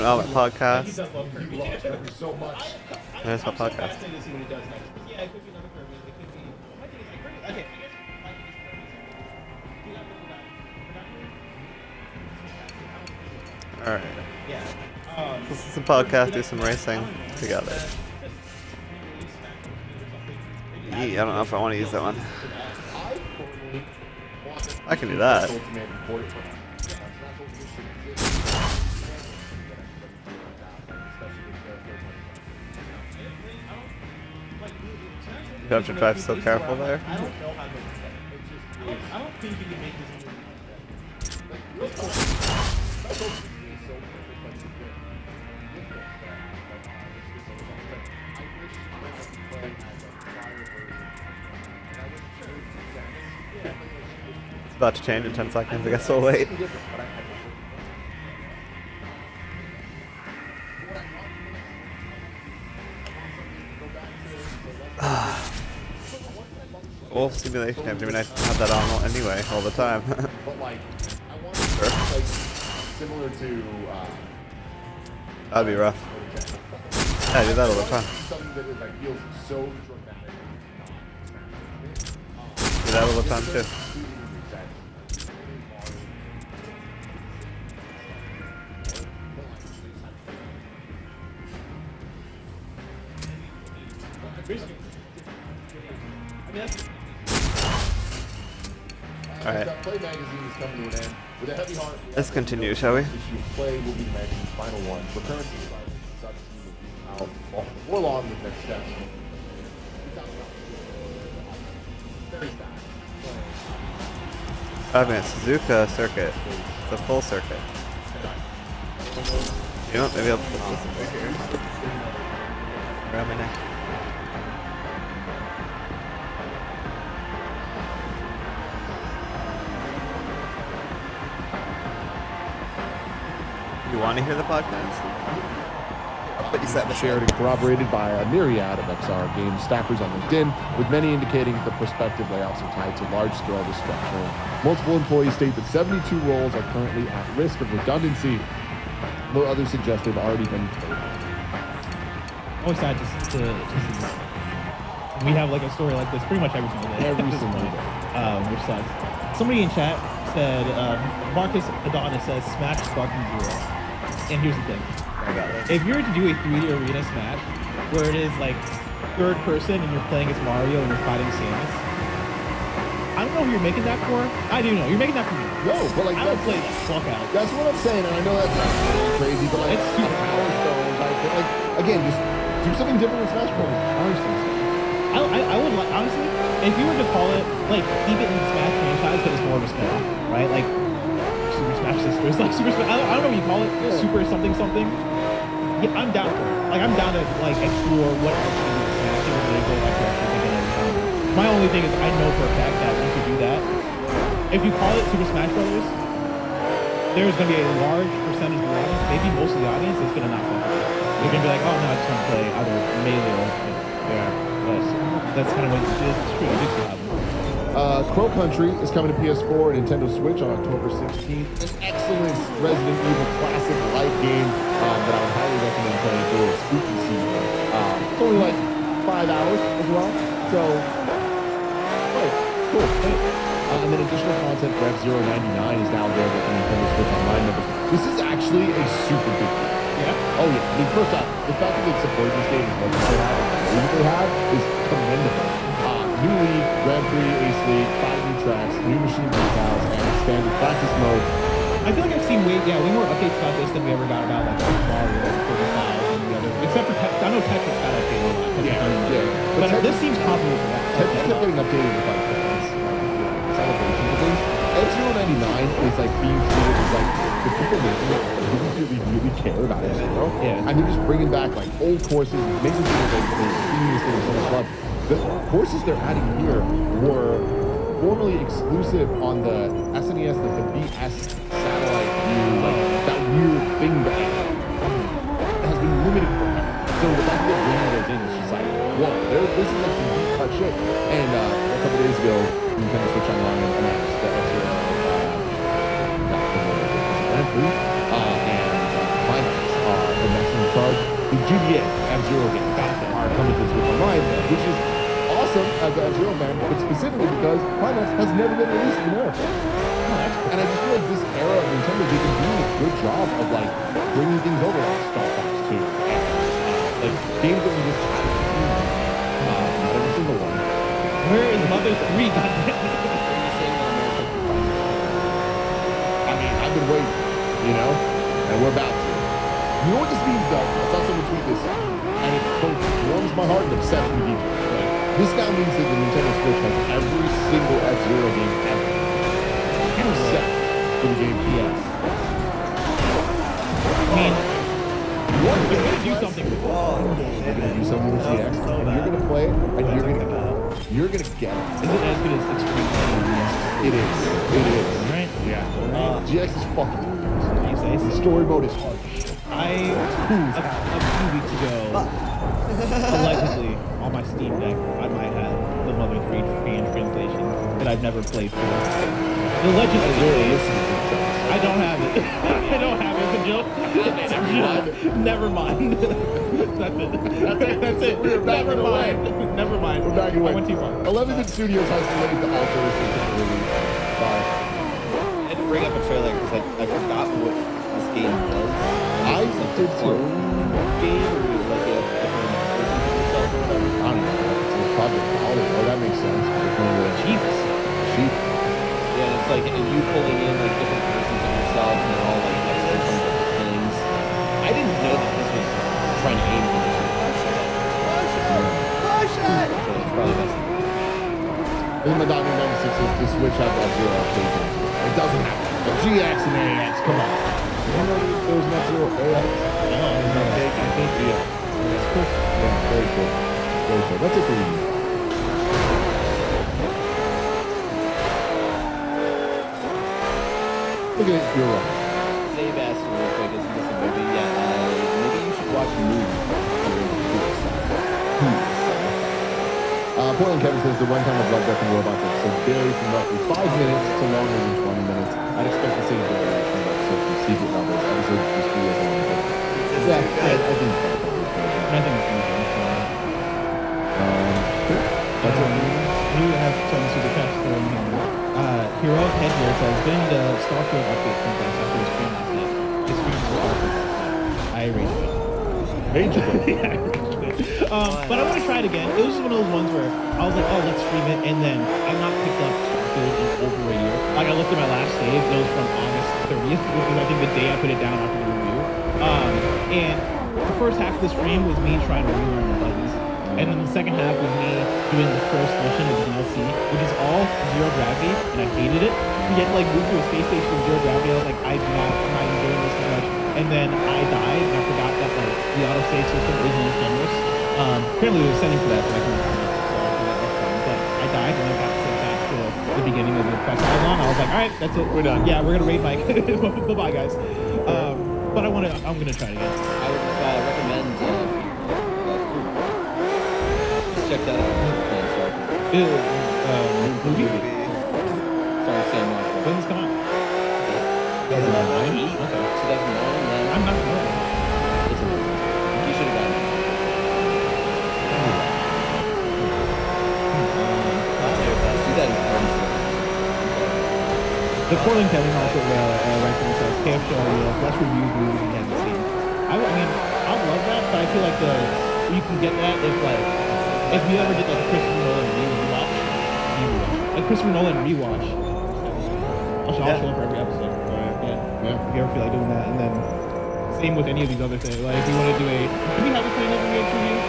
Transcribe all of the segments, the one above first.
doing all my podcast. He does love Kirby. He loves Kirby so much. There's my I'm so podcast. fascinated to see what he does next. Yeah, it could be another Kirby. It could be. My thing is like Kirby. Okay, I guess my thing is Kirby. Do that with that. Alright. Yeah. This is a podcast, do some racing together. I don't know if I want to use that one. I can do that. You have to drive so careful there. I don't know how to make this. I don't think you can make this It's about to change in 10 seconds. I guess we'll wait. Well, simulation game. It'd be nice to have that on anyway, all the time. But like, I want to like similar to. That'd be rough. Yeah, I do that all the time. Something that like feels so dramatic. Do that all the time too. Alright. Play magazine is coming to an end. With a heavy heart, Let's continue, shall we? issue of Play will be the magazine's final one. For current subscribers, the subteam will be out more long with next steps. Very fast. I mean, it's Suzuka circuit. It's a full circuit. You know what? Maybe I'll put this over here. Around my neck. You want to hear the podcast? But you said Shared and corroborated by a myriad of XR game staffers on LinkedIn, with many indicating the prospective layoffs are tied to large-scale restructuring. Multiple employees state that 72 roles are currently at risk of redundancy, though others suggest they've already been told. Always sad to see. We have like a story like this pretty much every single day. Every single day. Which sucks. Somebody in chat said, Marcus Adonis says Smash Sparking Zero. And here's the thing. If you were to do a 3D arena Smash, where it is like third person and you're playing as Mario and you're fighting Samus, I don't know who you're making that for. I do know. You're making that for me. No, but like I would play the fuck out. That's what I'm saying, and I know that's not really crazy, but like It's a Power Stone type thing. Like again, just do something different in Smash Bros. I would like, honestly, if you were to call it, like, keep it in the Smash franchise, but it's more of a spin-off, right? Like, Super Smash Sisters, like Super Smash, I don't know what you call it, Super something something. Yeah, I'm down for it. Like, I'm down to, like, explore what else you can do with Smash, and really go that direction again. My only thing is, I know for a fact that once you do that, if you call it Super Smash Brothers, there's going to be a large percentage of the audience, maybe most of the audience, that's going to not fuck with it. They're going to be like, oh, no, I just want to play either Melee or, that's kind of what it's true. It did happen. Crow Country is coming to PS4 and Nintendo Switch on October 16th. An excellent Resident Evil classic light game that I would highly recommend playing for spooky season. It's only like 5 hours as well, so cool. And then additional content for F-Zero 99 is now available for Nintendo Switch Online members. This is actually a super big deal. Yeah. Oh yeah. I mean, first off, the fact that they support this game as much as they have is commendable. New League, Grand Prix, Ace League, 5 new tracks, new machine details, and expanded practice mode. I feel like I've seen way more updates about this than we ever got about like Mario 35 and the other. Except for I know Tetris got updated a lot. Yeah. But this seems comparable to that. Tetris kept getting updated with like celebrations and things. F-Zero 99 is like being treated as like the people making it really care about it, you know? Yeah. And they're just bringing back like old courses, making sure that they feeding this thing with so much love. The courses they're adding here were formerly exclusive on the SNES, like the BS satellite view, like that weird thing that has been limited forever. So the fact that they're bringing those in is just like, whoa, this is like some deep cut shit. And a couple days ago, Nintendo Switch Online announced the F-Zero Grand Prix and Climax are GBA F-Zero game are coming to Switch Online, which is awesome as an F-Zero fan, but specifically because Climax has never been released in America. And I just feel like this era of Nintendo, they've been doing a good job of like bringing things over, like Star Fox 2, like games that we just haven't seen. Not every single one. Where is Mother 3? Goddamn. I mean, I've been waiting, you know, and we're about to. You know what this means, though? I saw someone tweet this, and it both warms my heart and upsets me deeply. Right? This now means that the Nintendo Switch has every single F-Zero game ever, except for the game PS. I mean, what? They're gonna do something with it. You're gonna do something with GX, and you're gonna play it, and you're gonna get it. Is it as good as Extreme? It is. It is. Right? Yeah. GX is fucking. You say The story mode is hard. a few weeks ago, allegedly, on my Steam Deck, I might have the Mother 3 fan translation that I've never played through. Allegedly, I don't have it. I don't have it. It's a joke. Never mind. That's it. We're back Never in the way. mind. Never mind. We're back in the way. I went too far. 11-bit Studios has delayed the alter restriction release. Sorry. I had to bring up a trailer because I forgot what this game does. I did too. Game or like a different version of yourself or whatever. I don't know. It's probably oh, that makes sense. Jesus. Sheep. Yeah, and it's like and you pulling in like different versions of yourself and they're all like experts on different things. I didn't know that this was trying to aim for this. So it's probably best. I think my Diamond 96 is to Switch have that Zero update. It doesn't have it. The GX and AX, come on. You know there was not Zero AX? No, I think Yeah. That's cool. Yeah, very cool. Very cool. That's it for you. Look at it, you're right. Save ass real quick as you listen, maybe maybe you should watch a movie. Portland Kevin says the runtime of Love, Death, and Robots episode varies from roughly 5 minutes to longer than 20 minutes. I'd expect the same variation from episodes from Secret Levels. Episodes used to be as long as like... Yeah, I think that's probably good. I think it's going to be Cool. That's it. We have some super chats for him here. Heroic Head here says, getting the Starfield update from Best after his stream last night. His stream was awesome. I raged it. Raged it? Yeah, I raged it. But I want to try it again. It was just one of those ones where I was like, oh, let's stream it. And then I've not picked up Starfield in over a year. Like, I looked at my last save. It was from August 30th, which was, I think, the day I put it down after the review. And the first half of the stream was me trying to relearn the buttons. And then the second half was me doing the first mission of the DLC, which is all zero gravity, and I hated it. You had to like move to a space station with zero gravity. I was like, I'm not enjoying this so much. And then I died, and I forgot that like the autosave system isn't as generous. Apparently there was a setting for that, but I couldn't find it, so that's fine. But I died, and I got sent back to the beginning of the quest I was on. I was like, all right, that's it, we're done. Yeah, we're gonna raid Mike. Bye-bye, guys. But I'm gonna try it again. I would recommend check that out. Movie? Sorry, Sam Marshall. When does this come out? 2009? Okay. 2009, man. I'm not familiar. It's amazing. You should have gotten it. Do that in Forza. The Portland Kevin also rightfully says KF show less reviews movies we haven't seen. I mean, I'd love that, but I feel like you can get that if you ever did like a Christopher Nolan rewatch. Like Christopher Nolan rewatch. I'll show up for every episode. Yeah. If you ever feel like doing that, and then same with any of these other things. Like if you want to do do we have a Planet Movie review?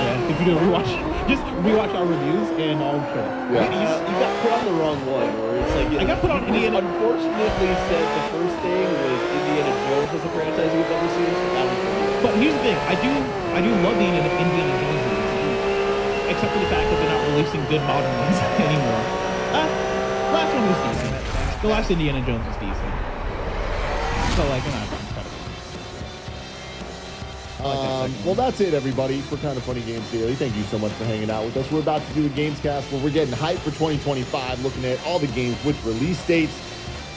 Yeah. If you do a rewatch, just rewatch our reviews and I'll show. Yeah. You got put on the wrong one, where it's like I got put on Indiana. Unfortunately, said the first thing was Indiana Jones was a franchise we've never seen. So that was But here's the thing, I do love the Indiana Jones movies, except for the fact that they're not releasing good modern ones anymore. Last one was decent. The last Indiana Jones was decent. So like, well, that's it, everybody, for Kind of Funny Games Daily. Thank you so much for hanging out with us. We're about to do a Gamescast where we're getting hyped for 2025, looking at all the games with release dates.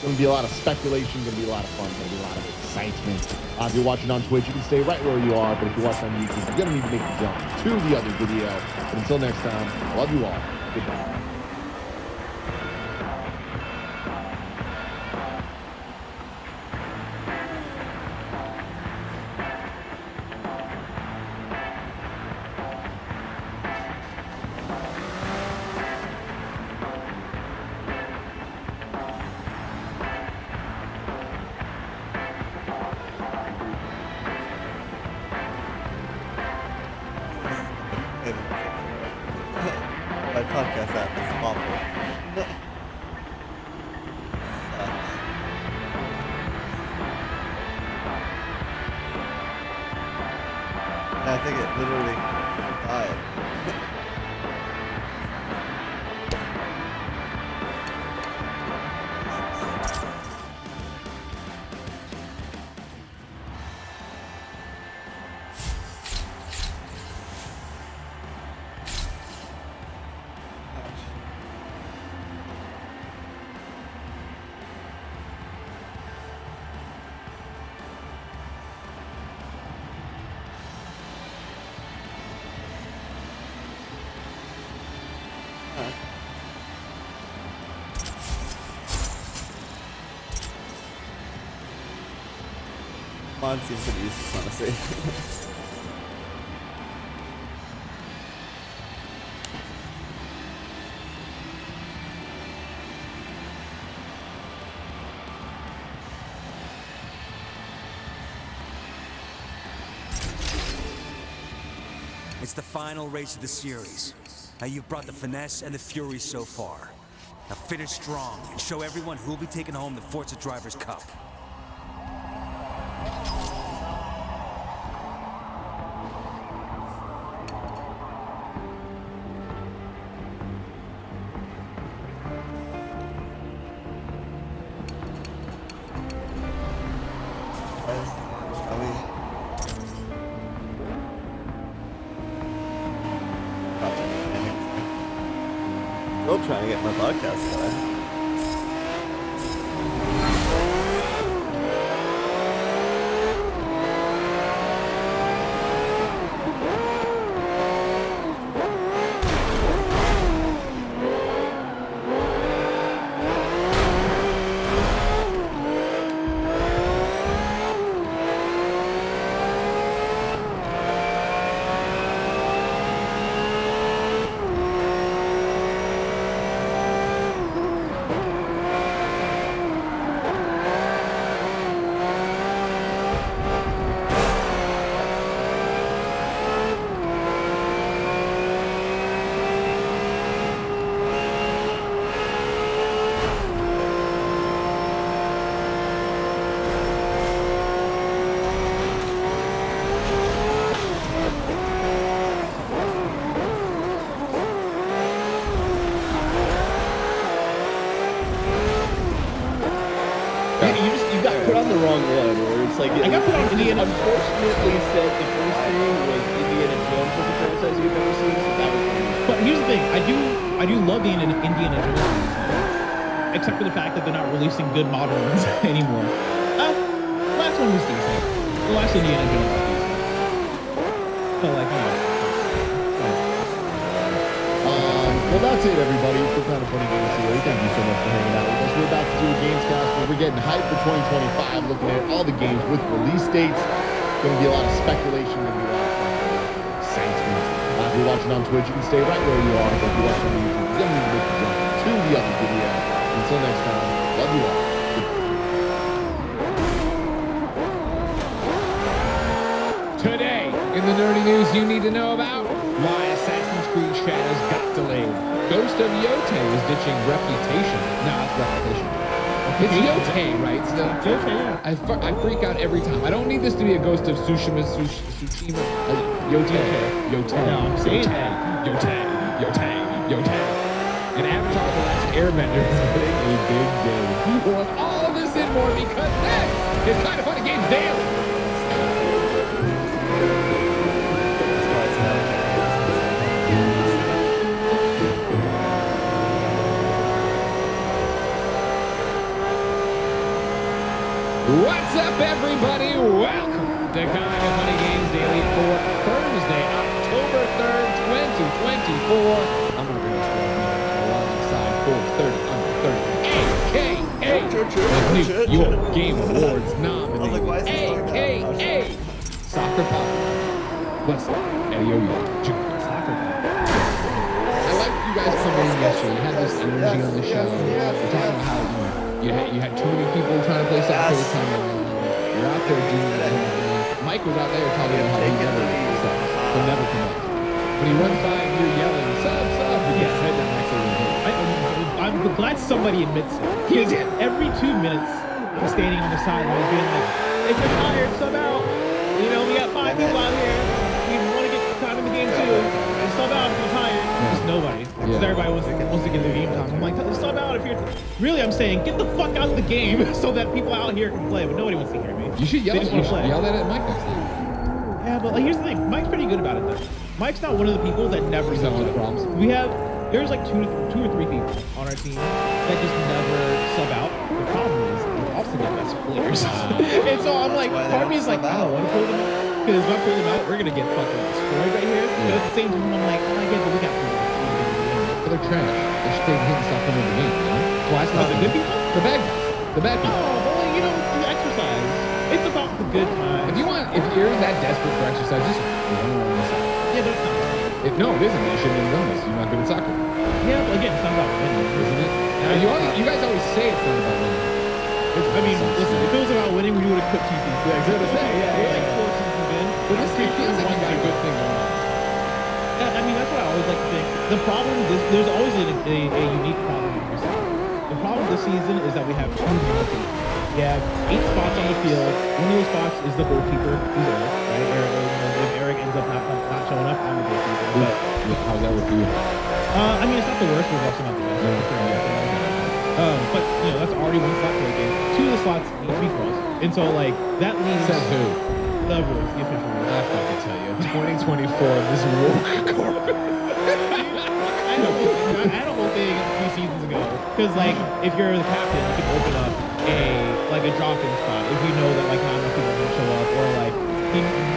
Going to be a lot of speculation, going to be a lot of fun, going to be a lot of excitement. If you're watching on Twitch, you can stay right where you are, but if you're watching on YouTube, you're going to need to make the jump to the other video. But until next time, I love you all. Goodbye. My podcast app is awful. I think it literally died. Mod seems pretty useless, honestly. It's the final race of the series. Now you've brought the finesse and the fury so far. Now finish strong and show everyone who'll be taking home the Forza Drivers' Cup. Still trying to get my podcast done. You got put on the wrong one, or it's like I got put on it Indiana. Unfortunately, said the first thing was Indiana Jones was the franchise you've ever seen. So that was But here's the thing, I do love the Indiana Jones movies, except for the fact that they're not releasing good modern ones anymore. Last one was decent. The last Indiana Jones was decent. But like, you know. Well, that's it, everybody, for Kind of Funny Games Theory. Thank you so much for hanging out with us. We're about to do a Gamescast where we're getting hyped for 2025, looking at all the games with release dates. Going to be a lot of speculation, going to be a lot of excitement. If you're watching on Twitch, you can stay right where you are, but if you're watching on YouTube, you're going to need to make the jump to the other video. Until next time, love you all. Today, in the nerdy news you need to know about, why Assassin's Creed Shadows got delayed. Ghost of Yotei is ditching Reputation. No, it's Reputation. It's Yotei, right? So Yotei, yeah. I freak out every time. I don't need this to be a Ghost of Tsushima. Yotei. Yotei. No, say it. Yotei. Yotei. Yotei. And Avatar The Last Airbender is getting a big day. We want all of this and more because this is Kind of Funny Games Daily. everybody. Welcome to Kind of Funny Games Daily for Thursday, October 3rd, 2024. I'm going to bring this alongside 430 under 30, a.k.a. New York Game Awards nominated, a.k.a. Soccer Pop. Bless it, Eddie O'Yo Jr. Soccer Pop. I like you guys coming in yesterday. You had this energy on the show. You're talking about how you had too many people trying to play soccer this time around. You're out there doing that. Mike was out there talking about how he never sucks. He'll never come up. When he runs by and you're yelling, sub, he gets head down next to him. I'm glad somebody admits it. He is every 2 minutes standing on the sideline being like, if you're tired, sub out. You know, we got 5 people out here. We want to get time in the game too. And sub out if you're tired. Just nobody. Because everybody wants to get their game time. I'm like, sub out if you're... Really, I'm saying, get the fuck out of the game so that people out here can play. But nobody wants to hear me. You should yell at Mike next time. Yeah, but like, here's the thing. Mike's pretty good about it, though. Mike's not one of the people that never He's subs not one of out. the problems. There's like two or three people on our team that just never sub out. The problem is they're also the best players. And so I'm like, part of me is like, I don't want to pull them out. Because if I pull them out, we're going to get fucking destroyed right here. But at the same time, I'm like, I get the look out for them. But they're trash. They're straight hitting stuff into the game, you know? So I The good people? The bad guys. The bad people. Oh, but like, you know, the exercise. It's about the good time. If you're that desperate for exercise, just run around the side. Yeah, but it's not right. No, it isn't. You shouldn't have done this. You're not good at soccer, Yeah, but again, it's not about winning, isn't it? You guys always say it's not about winning. Listen, if it was about winning, we would have quit 2 seasons. Yeah, exactly. We're like 4 seasons in. But this feels like you got a good thing going on. Yeah, I mean, that's what I always like to think. The problem is, there's always a unique problem with yourself. The problem this season is that we have 2 new people. We have 8 spots on the field. One of those spots is the goalkeeper, who's Eric, right? If Eric ends up not showing up, I'm the goalkeeper. But How's that with you? I mean, it's not the worst, but it's also not the best. But you know, that's already 1 slot taken. 2 of the slots need to be girls, and so like that leaves Says who? the rules, the official rules. I fucking tell you. 2024, this woke corporate. I had a whole thing a few seasons ago because like if you're the captain, you can open up a drop-in spot if you know that like not enough people are gonna show up, or like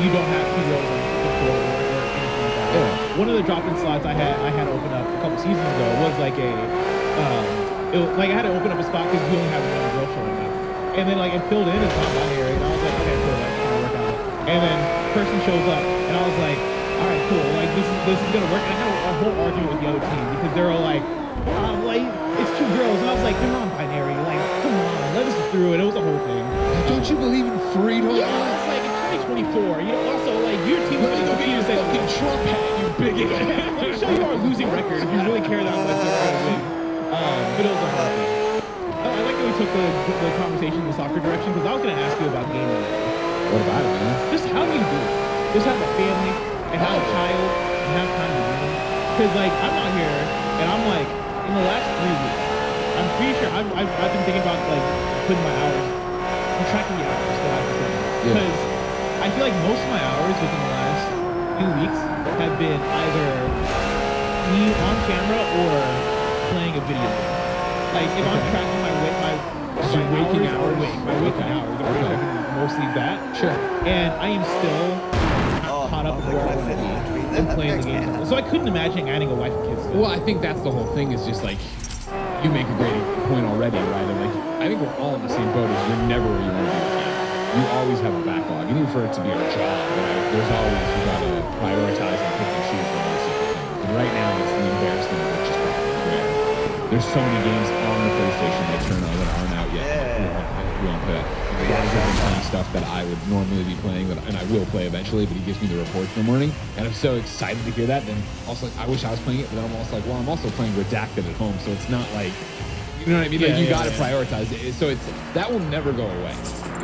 you don't have 2 rows on the floor or anything like that. Yeah. One of the drop-in slots I had open up a couple seasons ago was like I had to open up a spot because we only have 1 girl showing up, and then like it filled in it's not binary, and I was like, okay, cool, like it's gonna work out. And then person shows up, and I was like, all right, cool, like this is gonna work. And I had a whole argument with the other team because they were like it's 2 girls, and I was like, they're not binary, like come on, let us through it. It was a whole thing. Don't you believe in freedom? Yeah, it's like it's 2024. You know, also like your team is gonna compete and say fucking Trump hat, you bigot. Let me show you our losing record if you really care that much about win. But it was a hard thing. I like that we took the conversation in the soccer direction because I was gonna ask you about gaming. What about it, man? Just how do you do it? Just have a family and have a child and have time to win. Because like I'm out here and I'm like in the last 3 weeks, I'm pretty sure I've been thinking about like putting my hours. I'm tracking the hours that I've been putting. Because I feel like most of my hours within the last few weeks have been either me on camera or playing a video game. Like if I'm tracking my waking hours, mostly that. Sure. And I am still caught up with where I want to be and playing the game. So I couldn't imagine adding a wife and kids. Well, I think that's the whole thing. Is just like you make a great point already, right? Of like I think we're all in the same boat. As you're never where you want to be. You always have a backlog, and even for it to be our job, right? There's always you gotta prioritize and pick and choose from those different things. And right now, it's the embarrassment of riches problem. Where there's so many games on the PlayStation that turn on that aren't out yet. We won't play that. Guys have been playing stuff that I would normally be playing, and I will play eventually, but he gives me the reports in the morning, and I'm so excited to hear that. Then also, I wish I was playing it, but then I'm also like, well, I'm also playing Redacted at home, so it's not like, you know what I mean? Like, you gotta prioritize it. So that will never go away.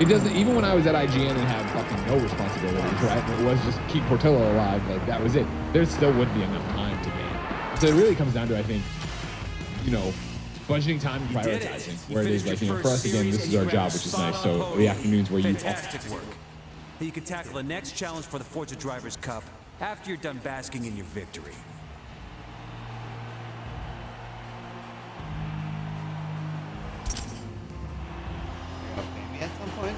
It doesn't, even when I was at IGN and had fucking no responsibilities, right? It was just keep Portillo alive, like, that was it. There still wouldn't be enough time to game. So it really comes down to, I think, you know, budgeting time and prioritizing. Where it is like, you know, for us again, this is our job, which is nice. So the afternoons where Fantastic work. You can tackle the next challenge for the Forza Drivers Cup after you're done basking in your victory. Maybe at some point.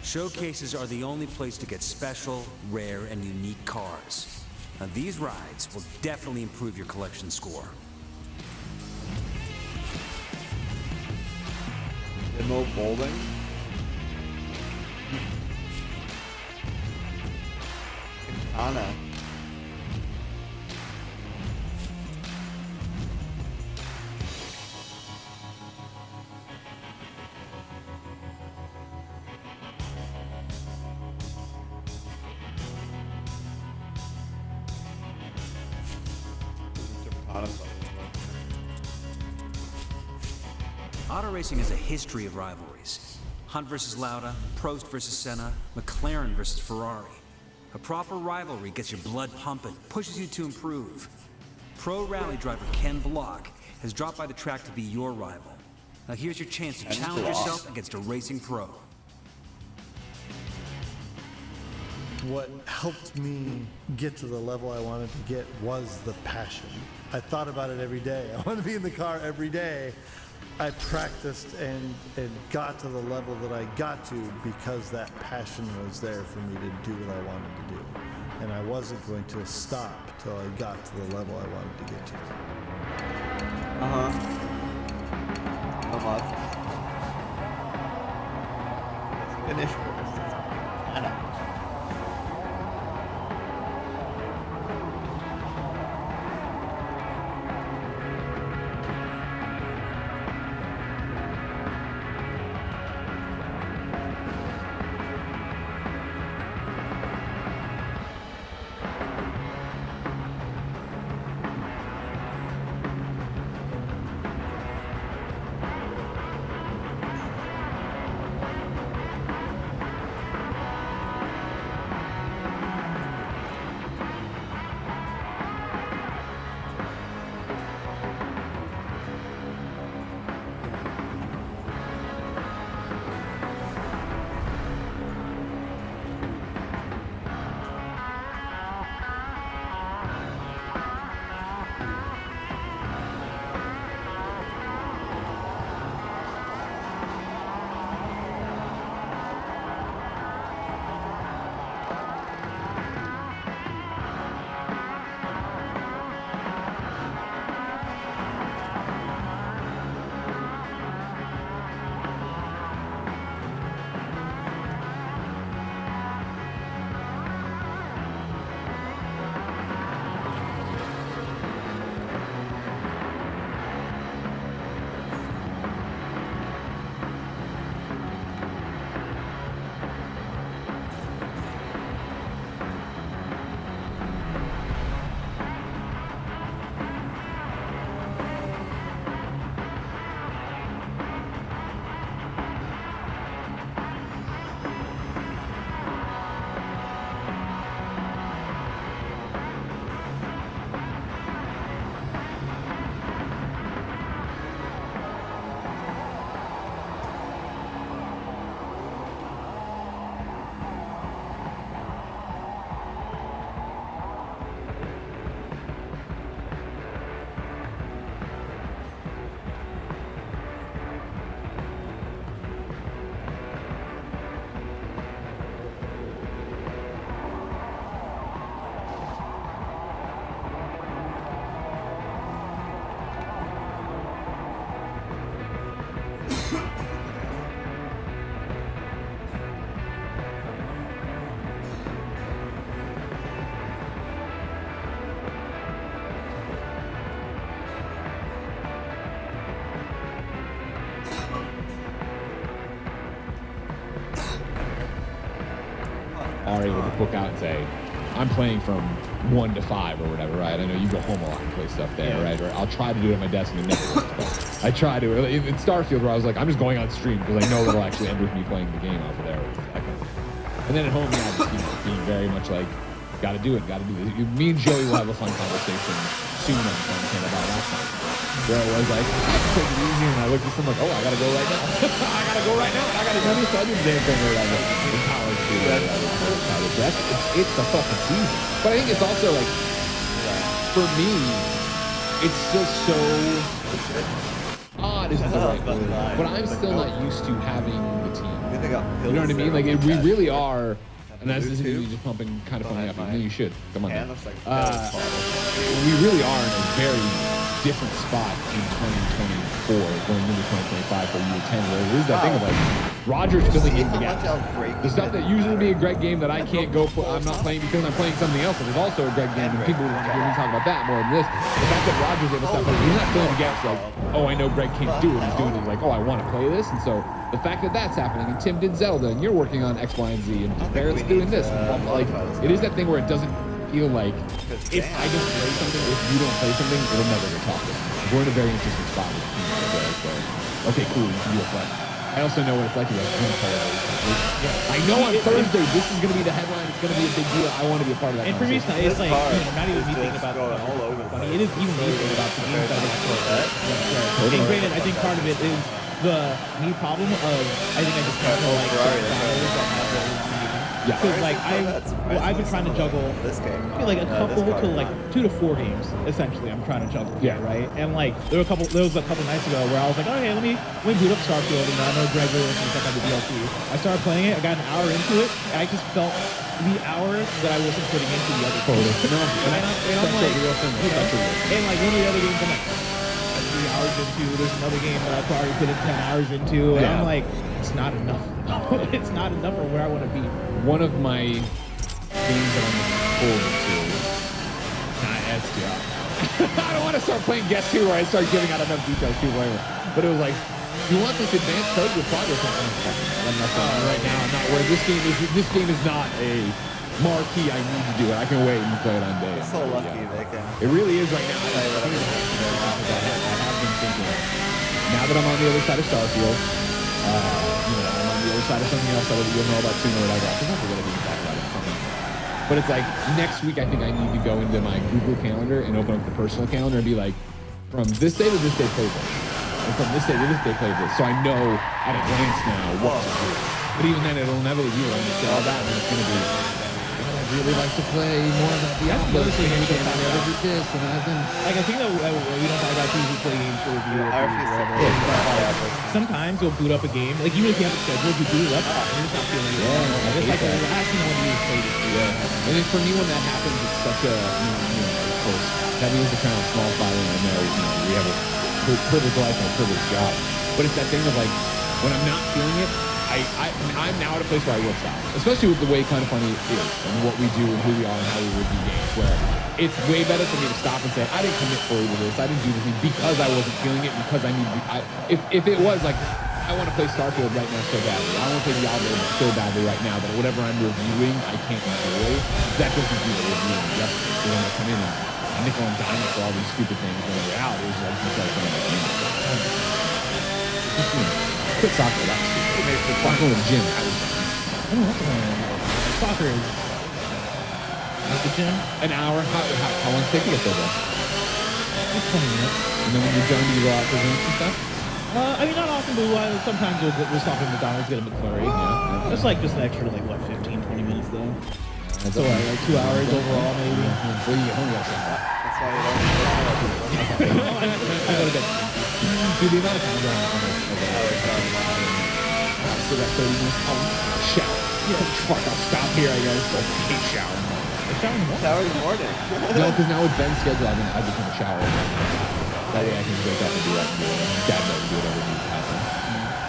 Showcases are the only place to get special, rare, and unique cars. Now, these rides will definitely improve your collection score. Demo bowling. Katana. Auto racing has a history of rivalries. Hunt versus Lauda, Prost versus Senna, McLaren versus Ferrari. A proper rivalry gets your blood pumping, pushes you to improve. Pro rally driver Ken Block has dropped by the track to be your rival. Now here's your chance to challenge yourself against a racing pro. What helped me get to the level I wanted to get was the passion. I thought about it every day. I want to be in the car every day. I practiced and got to the level that I got to because that passion was there for me to do what I wanted to do. And I wasn't going to stop till I got to the level I wanted to get to. Come on. Let's finish first. Anna. Are able to book out and say, I'm playing from 1 to 5 or whatever, right? I know you go home a lot and play stuff there, right? Or I'll try to do it at my desk and it never works. But I try to. In Starfield, where I was like, I'm just going on stream because I know it'll actually end with me playing the game off of there. And then at home, yeah, just being very much like, gotta do it, gotta do this. Me and Joey will have a fun conversation soon on something about last time. Where it was like, I can take it easier, and I looked at someone like, oh, I gotta go right now. I gotta go right now, and I gotta do this. I do the damn thing or whatever. In college, it's the fucking season. But I think it's also like, for me, it's still so odd not isn't the right But word, not. but I'm still not used to having the team. You think You know what I mean? Like, we really are, and that's Bluetooth? isn't me just pumping kind of funny up. Behind No, my you should. Come on. hand man. looks like a pills bottle. We really are in a very different spot in 2024 going into 2025 for year 10, where it is that thing of like Rogers filling See in the how gaps. much I'll break The stuff that usually would be a Greg game that I can't go for, I'm not playing because I'm playing something else, but there's also a Greg game, and people would want to hear me talk about that more than this. The fact that Rogers able to step up, he's not filling the gaps like, oh, I know Greg can't do it. He's doing it like, oh, I want to play this, and so the fact that that's happening, and Tim did Zelda, and you're working on X, Y, and Z, and Barrett's doing this, and blah, blah, like, it is that thing where it doesn't feel like if I don't play something, if you don't play something, it'll never get talked about. We're in a very interesting spot with the team right there, so okay, cool, you can do a play. I also know what it's like to be like, I know on Thursday this is going to be the headline, it's going to be a big deal, I want to be a part of that. And for me, it's conversation. not, it's like, you know, not even me It's thinking about going all over the funny. place. It is even me thinking about the games that are And granted, I think part of it is the me problem of, I think I just kind of like Ferrari, desires that have really Yeah. Because like I've been trying to juggle this game. I feel like a couple this car. to like 2 to 4 games essentially I'm trying to juggle. Yeah. Right. And like there was a couple nights ago where I was like, okay, let me boot up Starfield, and I know Greg really wants to check out the DLC. I started playing it. I got an hour into it, and I just felt the hours that I wasn't putting into the other games. No, And I'm like, you know, and like one of the other games I'm like 3 hours into. There's another game that I've already put in 10 hours into, and Yeah. I'm like, it's not enough. It's not enough for where I want to be. One of my games that I'm looking forward to, not SDR. I don't want to start playing Guess Who where I start giving out enough details too later. But it was like, you want this advanced code with progress on I'm not saying right now. I'm not where this game is. This game is not a marquee. I need to do it. I can wait and play it on day. They're so lucky they can. It really is right now. Play whatever they want. I have been thinking. Now that I'm on the other side of Starfield, you know, I'm on the other side of something else that you'll know about sooner or later. I forget what we can talk about it. But it's like next week, I think I need to go into my Google Calendar and open up the personal calendar and be like, from this day to this day, play this. And from this day to this day, play this. So I know at a glance now what to do. But even then, it'll never be you. I'm going to say all that, and it's going to be, I'd really like to play more of that Diablo thing we game. can talk about. Do this, and I've been... Like I think that we don't talk about who play games for review or I refuse to whatever. play that. Sometimes you'll boot up a game, like even if you have it scheduled, you boot it up, and you're just not feeling it. Yeah, It's like the last thing I want to do is play this game. Yeah. And then for me, when that happens, it's such a, of course, that means the kind of small following. I know, we have a privileged life and a privileged job. But it's that thing of like, when I'm not feeling it, I'm now at a place where I will stop. Especially with the way Kind of Funny is and what we do and who we are and how we review games, where it's way better for me to stop and say, I didn't commit fully to this, I didn't do this thing because I wasn't feeling it, because I need to be, if it was like, I want to play Starfield right now so badly, I want to play Diablo so badly right now that whatever I'm reviewing, I can't enjoy, that doesn't do the reviewing justice. So when I come in and nickel and dime for all these stupid things, when in reality, it's like, just like, quit soccer, that's stupid. Soccer with Jim. I don't know what soccer is. At the gym? An hour? How long does it take to get there, though? It's 20 minutes. And then when you're done, do you go out for drinks and stuff? I mean, not often, but sometimes we'll stop at McDonald's, get a McFlurry. Yeah. It's like just an extra, like, what, 15, 20 minutes, though? That's So, like 2 hours overall, maybe. Well, you get home, you gotta say, That's why you don't. I go to bed. dude, the amount of times I still got 30 minutes. Oh, shower. Fuck, I'll stop here, I guess. Go take shower. Shower in the morning. Shower in the morning. No, because now with Ben's schedule, I've become a shower. That way I can wake up and do that and do it. Dad knows do whatever needs to happen.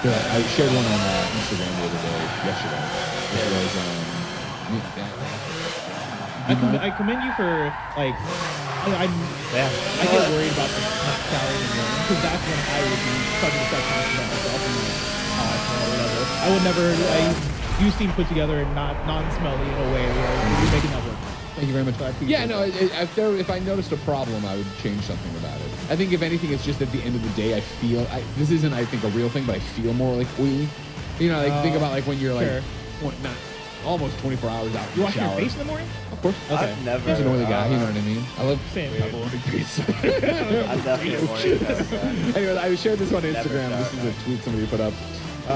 I shared one on Instagram the other day, yesterday. It was, I commend you for, like, I get worried about the showering in the morning, because that's when I would be starting to start talking about myself and like, I smell or whatever. I would never, you seem put together and not non-smelly in a way where you're making that work. Thank you very much. So I appreciate Yeah, no, if I noticed a problem, I would change something about it. I think if anything, it's just at the end of the day, I feel, this isn't, I think, a real thing, but I feel more like oily. You know, like think about like when you're like, not almost 24 hours out You in the wash your shower. face in the morning? Of course. Okay. I've never. He's an oily guy, you know what I mean? I love Same. big face. I'm definitely a morning person. Anyway, I shared this on Never Instagram. This is shower. a tweet somebody put up.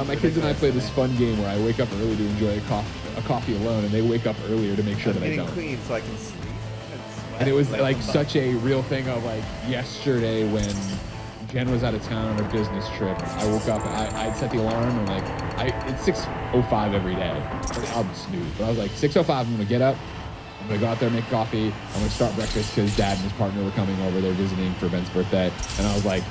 My kids and I play this fun game where I wake up early to enjoy a coffee alone, and they wake up earlier to make sure I'm that I getting don't. clean so I can sleep and sweat. And it was like I'm such a real thing of like yesterday when Jen was out of town on her business trip. I woke up, I'd set the alarm, and it's 6:05 every day. I'll snooze, but I was like, 6:05, I'm gonna get up, I'm gonna go out there, make coffee, I'm gonna start breakfast because Dad and his partner were coming over, they're visiting for Ben's birthday, and I was like,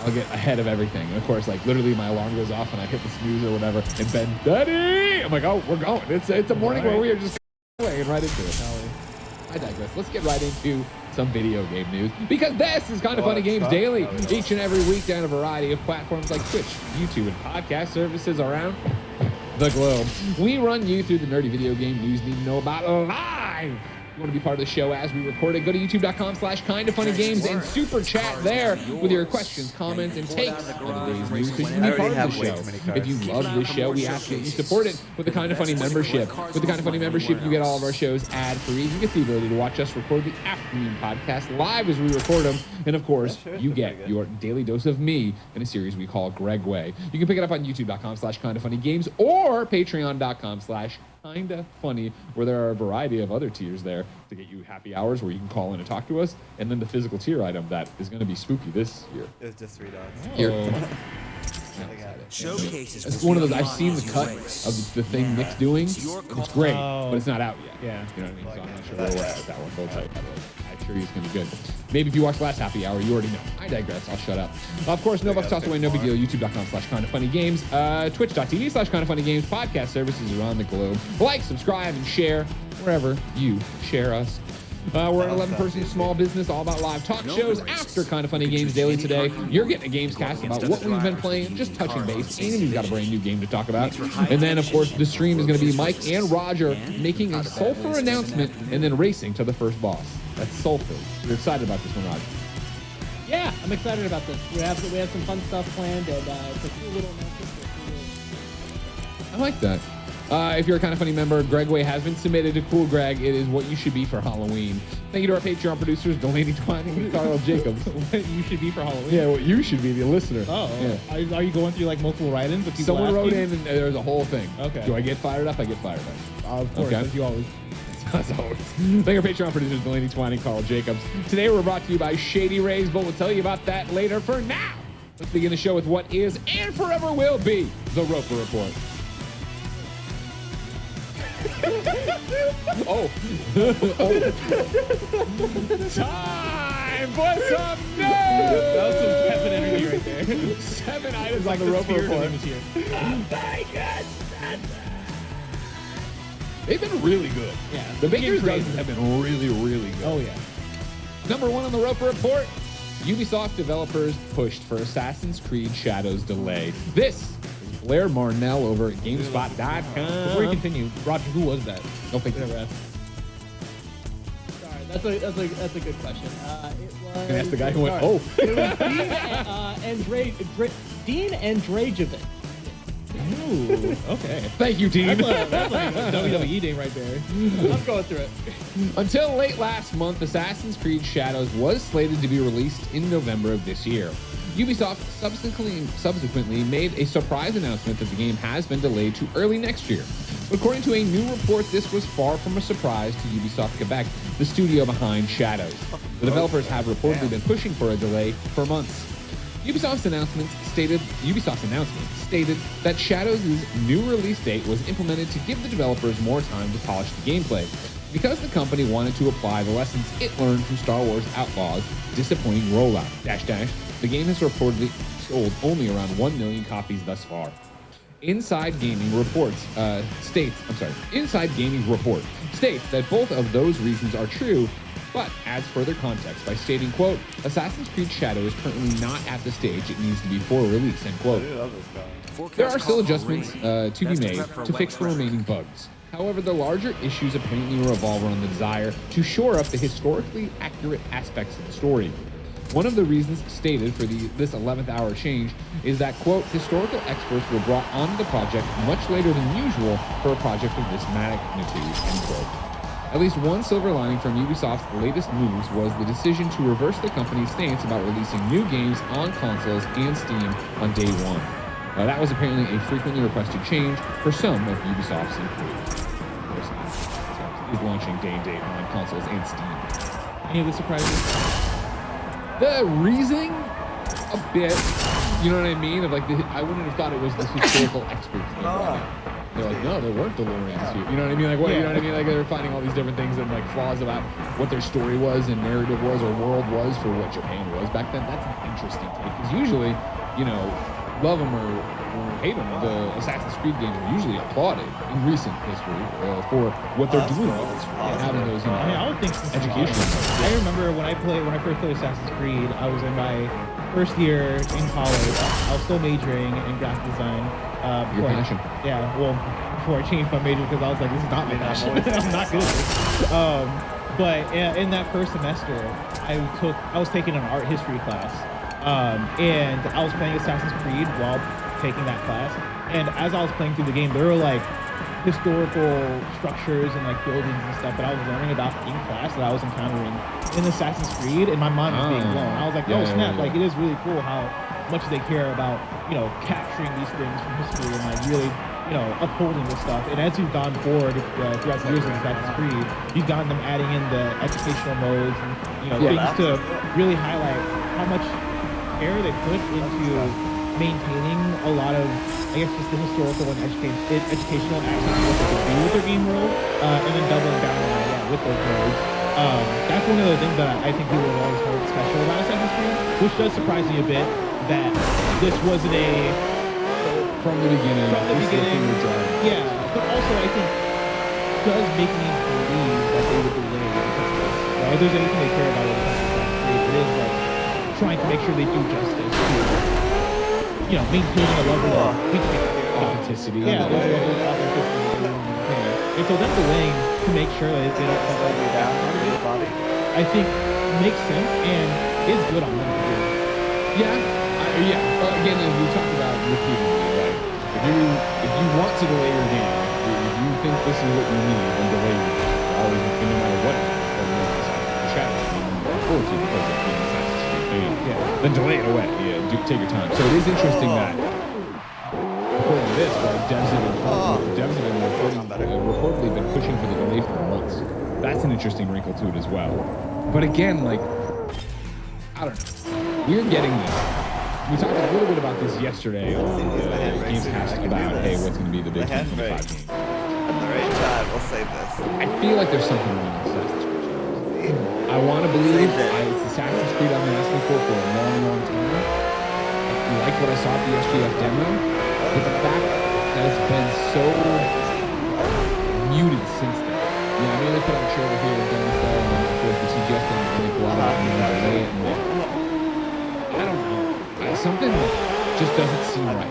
I'll get ahead of everything. And of course, like literally my alarm goes off and I hit the snooze or whatever, and Ben, Daddy! I'm like, oh, we're going. It's a morning where we are just going right into it. I digress. Let's get right into some video game news, because this is Kind of Funny Games Daily. Each and every week down a variety of platforms like Twitch, YouTube, and podcast services around the globe. We run you through the nerdy video game news you need to know about live. You want to be part of the show as we record it, go to youtube.com/kindoffunnygames and super chat there with your questions, comments, and takes on today's news, because you can be part of the show. If you love this show, we ask that you support it with the Kind of Funny membership. With the Kind of Funny membership, you get all of our shows ad-free. You get the ability to watch us record the afternoon podcast live as we record them. And of course, you get your daily dose of me in a series we call Greg Way. You can pick it up on youtube.com/kindoffunnygames or patreon.com/Kinda Funny, where there are a variety of other tiers there to get you happy hours where you can call in and talk to us, and then the physical tier item that is going to be spooky this year. It was just $3. Here. Showcases. It's one of those. I've seen the cut of the thing Nick's doing. It's great, but it's not out yet. Yeah. You know what I mean? So I'm not sure where we're at with that one. Hold tight. I'm sure he's going to be good. Maybe if you watched last happy hour, you already know. I digress. I'll shut up. Of course, no bucks tossed away, no big deal. YouTube.com/kindoffunnygames. Twitch.tv/kindoffunnygames. Podcast services around the globe. Like, subscribe, and share wherever you share us. We're an 11-person small business, all about live talk shows after Kind of Funny Games Daily today. You're getting a games cast about what we've been playing, just touching base, and we've got a brand new game to talk about. And then, of course, the stream is going to be Mike and Roger making a Sulfur announcement and then racing to the first boss. That's Sulfur. You're excited about this one, Roger? Yeah, I'm excited about this. We have some fun stuff planned, and it's a cool little announcement. I like that. If you're a Kind of Funny member, Greg Way has been submitted to Cool Greg. It is what you should be for Halloween. Thank you to our Patreon producers, Delaney Twining and Carl Jacobs. What you should be for Halloween? Yeah, what you should be, the listener. Oh, yeah. Are you going through like multiple write-ins? With people Someone wrote asking? in and there's a whole thing. Okay. Do I get fired up? I get fired up. Of course, Okay. as you always. As always. Thank our Patreon producers, Delaney Twining, Carl Jacobs. Today we're brought to you by Shady Rays, but we'll tell you about that later. For now, let's begin the show with what is and forever will be the Roper Report. Time for some news! That was some Kevin energy right there. 7 items Like on the the Roper spirit of Report. him is here. They've been really good. Yeah. The Baker's Game dozens have been really, really good. Oh yeah. Number 1 on the Roper Report, Ubisoft developers pushed for Assassin's Creed Shadows delay. This is Blair Marnell over at GameSpot.com. Before you continue, Roger, who was that? Don't think Never asked. Sorry, that's a good question. It was. Can I ask the guy who went, sorry. oh. It was Dean Andrejevic. Ooh, okay. Thank you, Dean. That's like a WWE name right there. I'm going through it. Until late last month, Assassin's Creed Shadows was slated to be released in November of this year. Ubisoft subsequently made a surprise announcement that the game has been delayed to early next year. According to a new report, this was far from a surprise to Ubisoft Quebec, the studio behind Shadows. The developers have reportedly been pushing for a delay for months. Ubisoft's announcement stated that Shadows' new release date was implemented to give the developers more time to polish the gameplay, because the company wanted to apply the lessons it learned from Star Wars Outlaws' disappointing rollout. The game has reportedly sold only around 1 million copies thus far. Inside Gaming report states that both of those reasons are true, but adds further context by stating, quote, Assassin's Creed Shadow is currently not at the stage it needs to be for release, end quote. There are still adjustments to be made to fix the remaining bugs. However, the larger issues apparently revolve around the desire to shore up the historically accurate aspects of the story. One of the reasons stated for this 11th hour change is that, quote, historical experts were brought onto the project much later than usual for a project of this magnitude, end quote. At least one silver lining from Ubisoft's latest moves was the decision to reverse the company's stance about releasing new games on consoles and Steam on day one. That was apparently a frequently requested change for some of Ubisoft's employees. Is launching day and date on consoles and Steam. Any of the surprises? The reasoning a bit. You know what I mean? Of like, I wouldn't have thought it was this historical experts. They're like, no, there weren't DeLoreans here. You know what I mean? Like, what? You know what I mean? Like, they're finding all these different things and like flaws about what their story was and narrative was or world was for what Japan was back then. That's an interesting take because usually, you know, love them or hate them, the Assassin's Creed games are usually applauded in recent history for what they're doing with it and having those, you know, I mean, I would think this is education. I remember when I first played Assassin's Creed, I was in my first year in college. I was still majoring in graphic design. Your before passion. Yeah, well, before I changed my major because I was like, this is not my passion. I'm not good at this. But in that first semester, I was taking an art history class. And I was playing Assassin's Creed while taking that class. And as I was playing through the game, there were like historical structures and like buildings and stuff that I was learning about in class that I was encountering in Assassin's Creed, and my mind was being blown. I was like, oh snap, like it is really cool how much they care about, you know, capturing these things from history and like really, you know, upholding this stuff. And as you've gone forward throughout the years of Assassin's Creed, you've gotten them adding in the educational modes and, you know, things to really highlight how much care they put into maintaining a lot of, I guess, just the historical and educational aspects of what they could do with their game world, and then doubling down on that with those modes. That's one of the things that I think people have always heard special about Assassin's Creed, which does surprise me a bit that this wasn't a from the beginning. Yeah, but also I think does make me believe that they would delay it because of this. Right? If there's anything they care about with Assassin's Creed, it is like trying to make sure they do justice to, you know, maintaining a level of authenticity. Yeah, there's a level of authenticity. And so them delaying to make sure that they don't slow you down on your body, I think makes sense and is good on them to do. Yeah. Again, as we talked about repeatedly, like if you want to delay your game, if you think this is what you need, then delay your game. Always, no matter what it is, whether it's the shadow or fortune because of being Assassin's Creed fan, then delay it away. Yeah, take your time. So it is interesting that according to this, right, devs have been reportedly been pushing for the delay for months. That's an interesting wrinkle to it as well. But again, like, I don't know. We're getting this. We talked a little bit about this yesterday on the Gamecast about, hey, what's going to be the big 2025 game. At the right time, we'll save this. I feel like there's something wrong with Assassin's Creed. I want to believe it's Assassin's Creed I've been asking for a long, long time. I like what I saw at the SGF demo, but the fact that it's been so muted since then. Yeah, I know they put out a trailer here and done stuff, and then of course the CGS thing, and they go out and delay it, and I don't know. Something just doesn't seem right.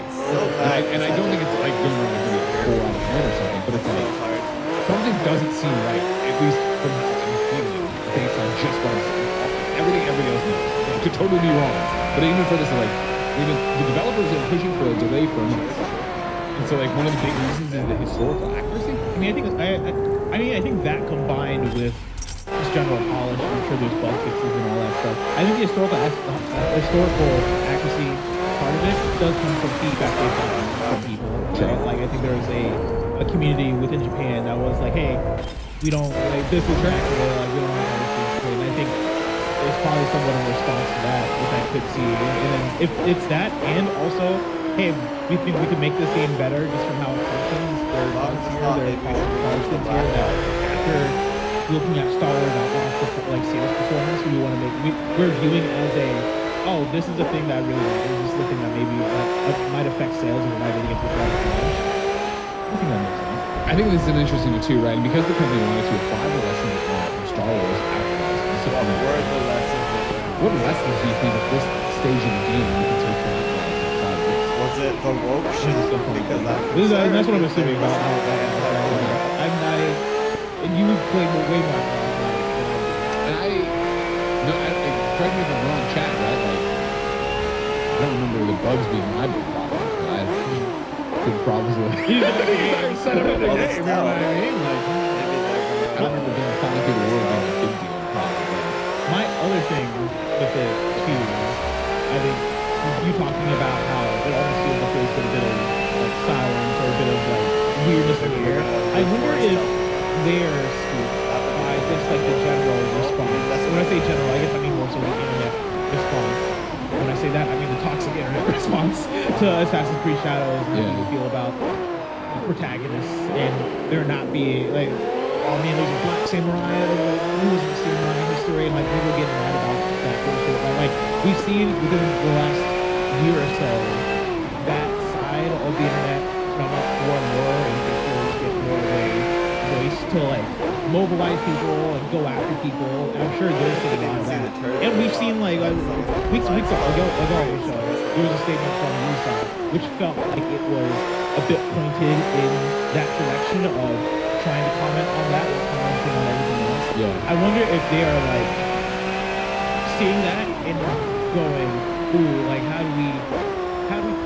And I don't think it's like going to be a 4 out of 10 or something, but it's like something doesn't seem right, at least from how I'm feeling, based on just what I'm seeing. Everything everybody else knows. It could totally be wrong, but even for this, like, even the developers are pushing for a delay for months. And so, like, one of the big reasons is the historical accuracy. I think that combined with just general polish, I'm sure there's bug fixes and all that stuff. I think the historical accuracy part of it does come from feedback they've gotten from people. Right? Like, I think there was a community within Japan that was like, hey, we don't, like, this is accurate, like, we don't like how this is played. And I think there's probably somewhat of a response to that, which I could see. And then if it's that, and also, hey, we think we can make this game better just from how it functions. There are bugs here, there are polished things here that after looking at Star Wars Outlaws, like sales performance, we want to make, we're viewing as a, oh, this is a thing that really matters. This is the thing that maybe might affect sales or might get people out of launch. I think that makes sense. I think this is an interesting one too, right? And because the company wanted to apply the lessons from Star Wars Outlaws, what lessons do you think at this stage of the game you can take from Outlaws and apply to this? Was it the woke shit? Because that's what I'm assuming about Outlaws. And you play way more Outlaws than I do. And correct me if I'm wrong, chat, right? Like, I don't remember the bugs being my big problem. I had big problems with it. You know what I mean? Like, I don't remember being flying through the world being a big deal problem. My other thing with it too is, I think you talking about how it almost feels like there's been a bit of like silence or a bit of like weirdness in the air. I wonder if they're spooked by just like the general response. When I say general, I guess I mean more so the internet response when I say that, I mean the toxic internet response to Assassin's Creed Shadows and how you feel about the protagonists and there not being like, oh man, there's a black samurai, like, who was in samurai history, and like people getting mad about that bullshit. But like we've seen within the last year or so that side of the internet come up more and more, and people get more of a voice to like mobilize people and go after people. And I'm sure there's a lot of that. And we've seen like weeks ago, there was a statement from Ubisoft which felt like it was a bit pointed in that direction of trying to comment on that and commenting on everything else. Yeah. I wonder if they are like seeing that and going, ooh, like how do we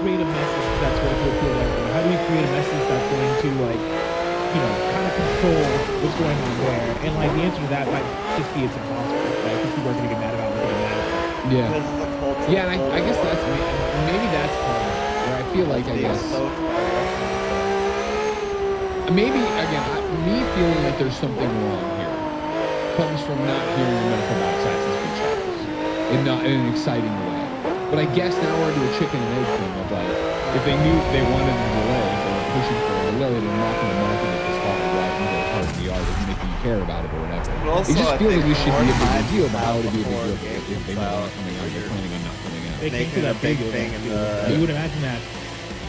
create a message that's going to appeal to everyone? How do we create a message that's going to like, you know, kind of control what's going on there? And like the answer to that might just be it's impossible, right? Because people are going to get mad about what they're mad about. Yeah. Because it's a culture. Yeah, and I guess that's maybe that's part of it. Where I feel like I guess maybe again me feeling like there's something wrong here comes from not hearing enough about Assassin's Creed Shadows in an exciting way. But I guess now we're into a chicken and egg thing of like, if they knew they wanted a delay, if they were pushing for a delay, they're not going to market it this hard, right? And go hard in the art of making you care about it or whatever. Also, It just I feels think like we should more be a big time deal, but how would it be a before big deal if they know out, they're coming out, they're planning on not coming out? They came making to a that big preview thing event, in too. the You would imagine that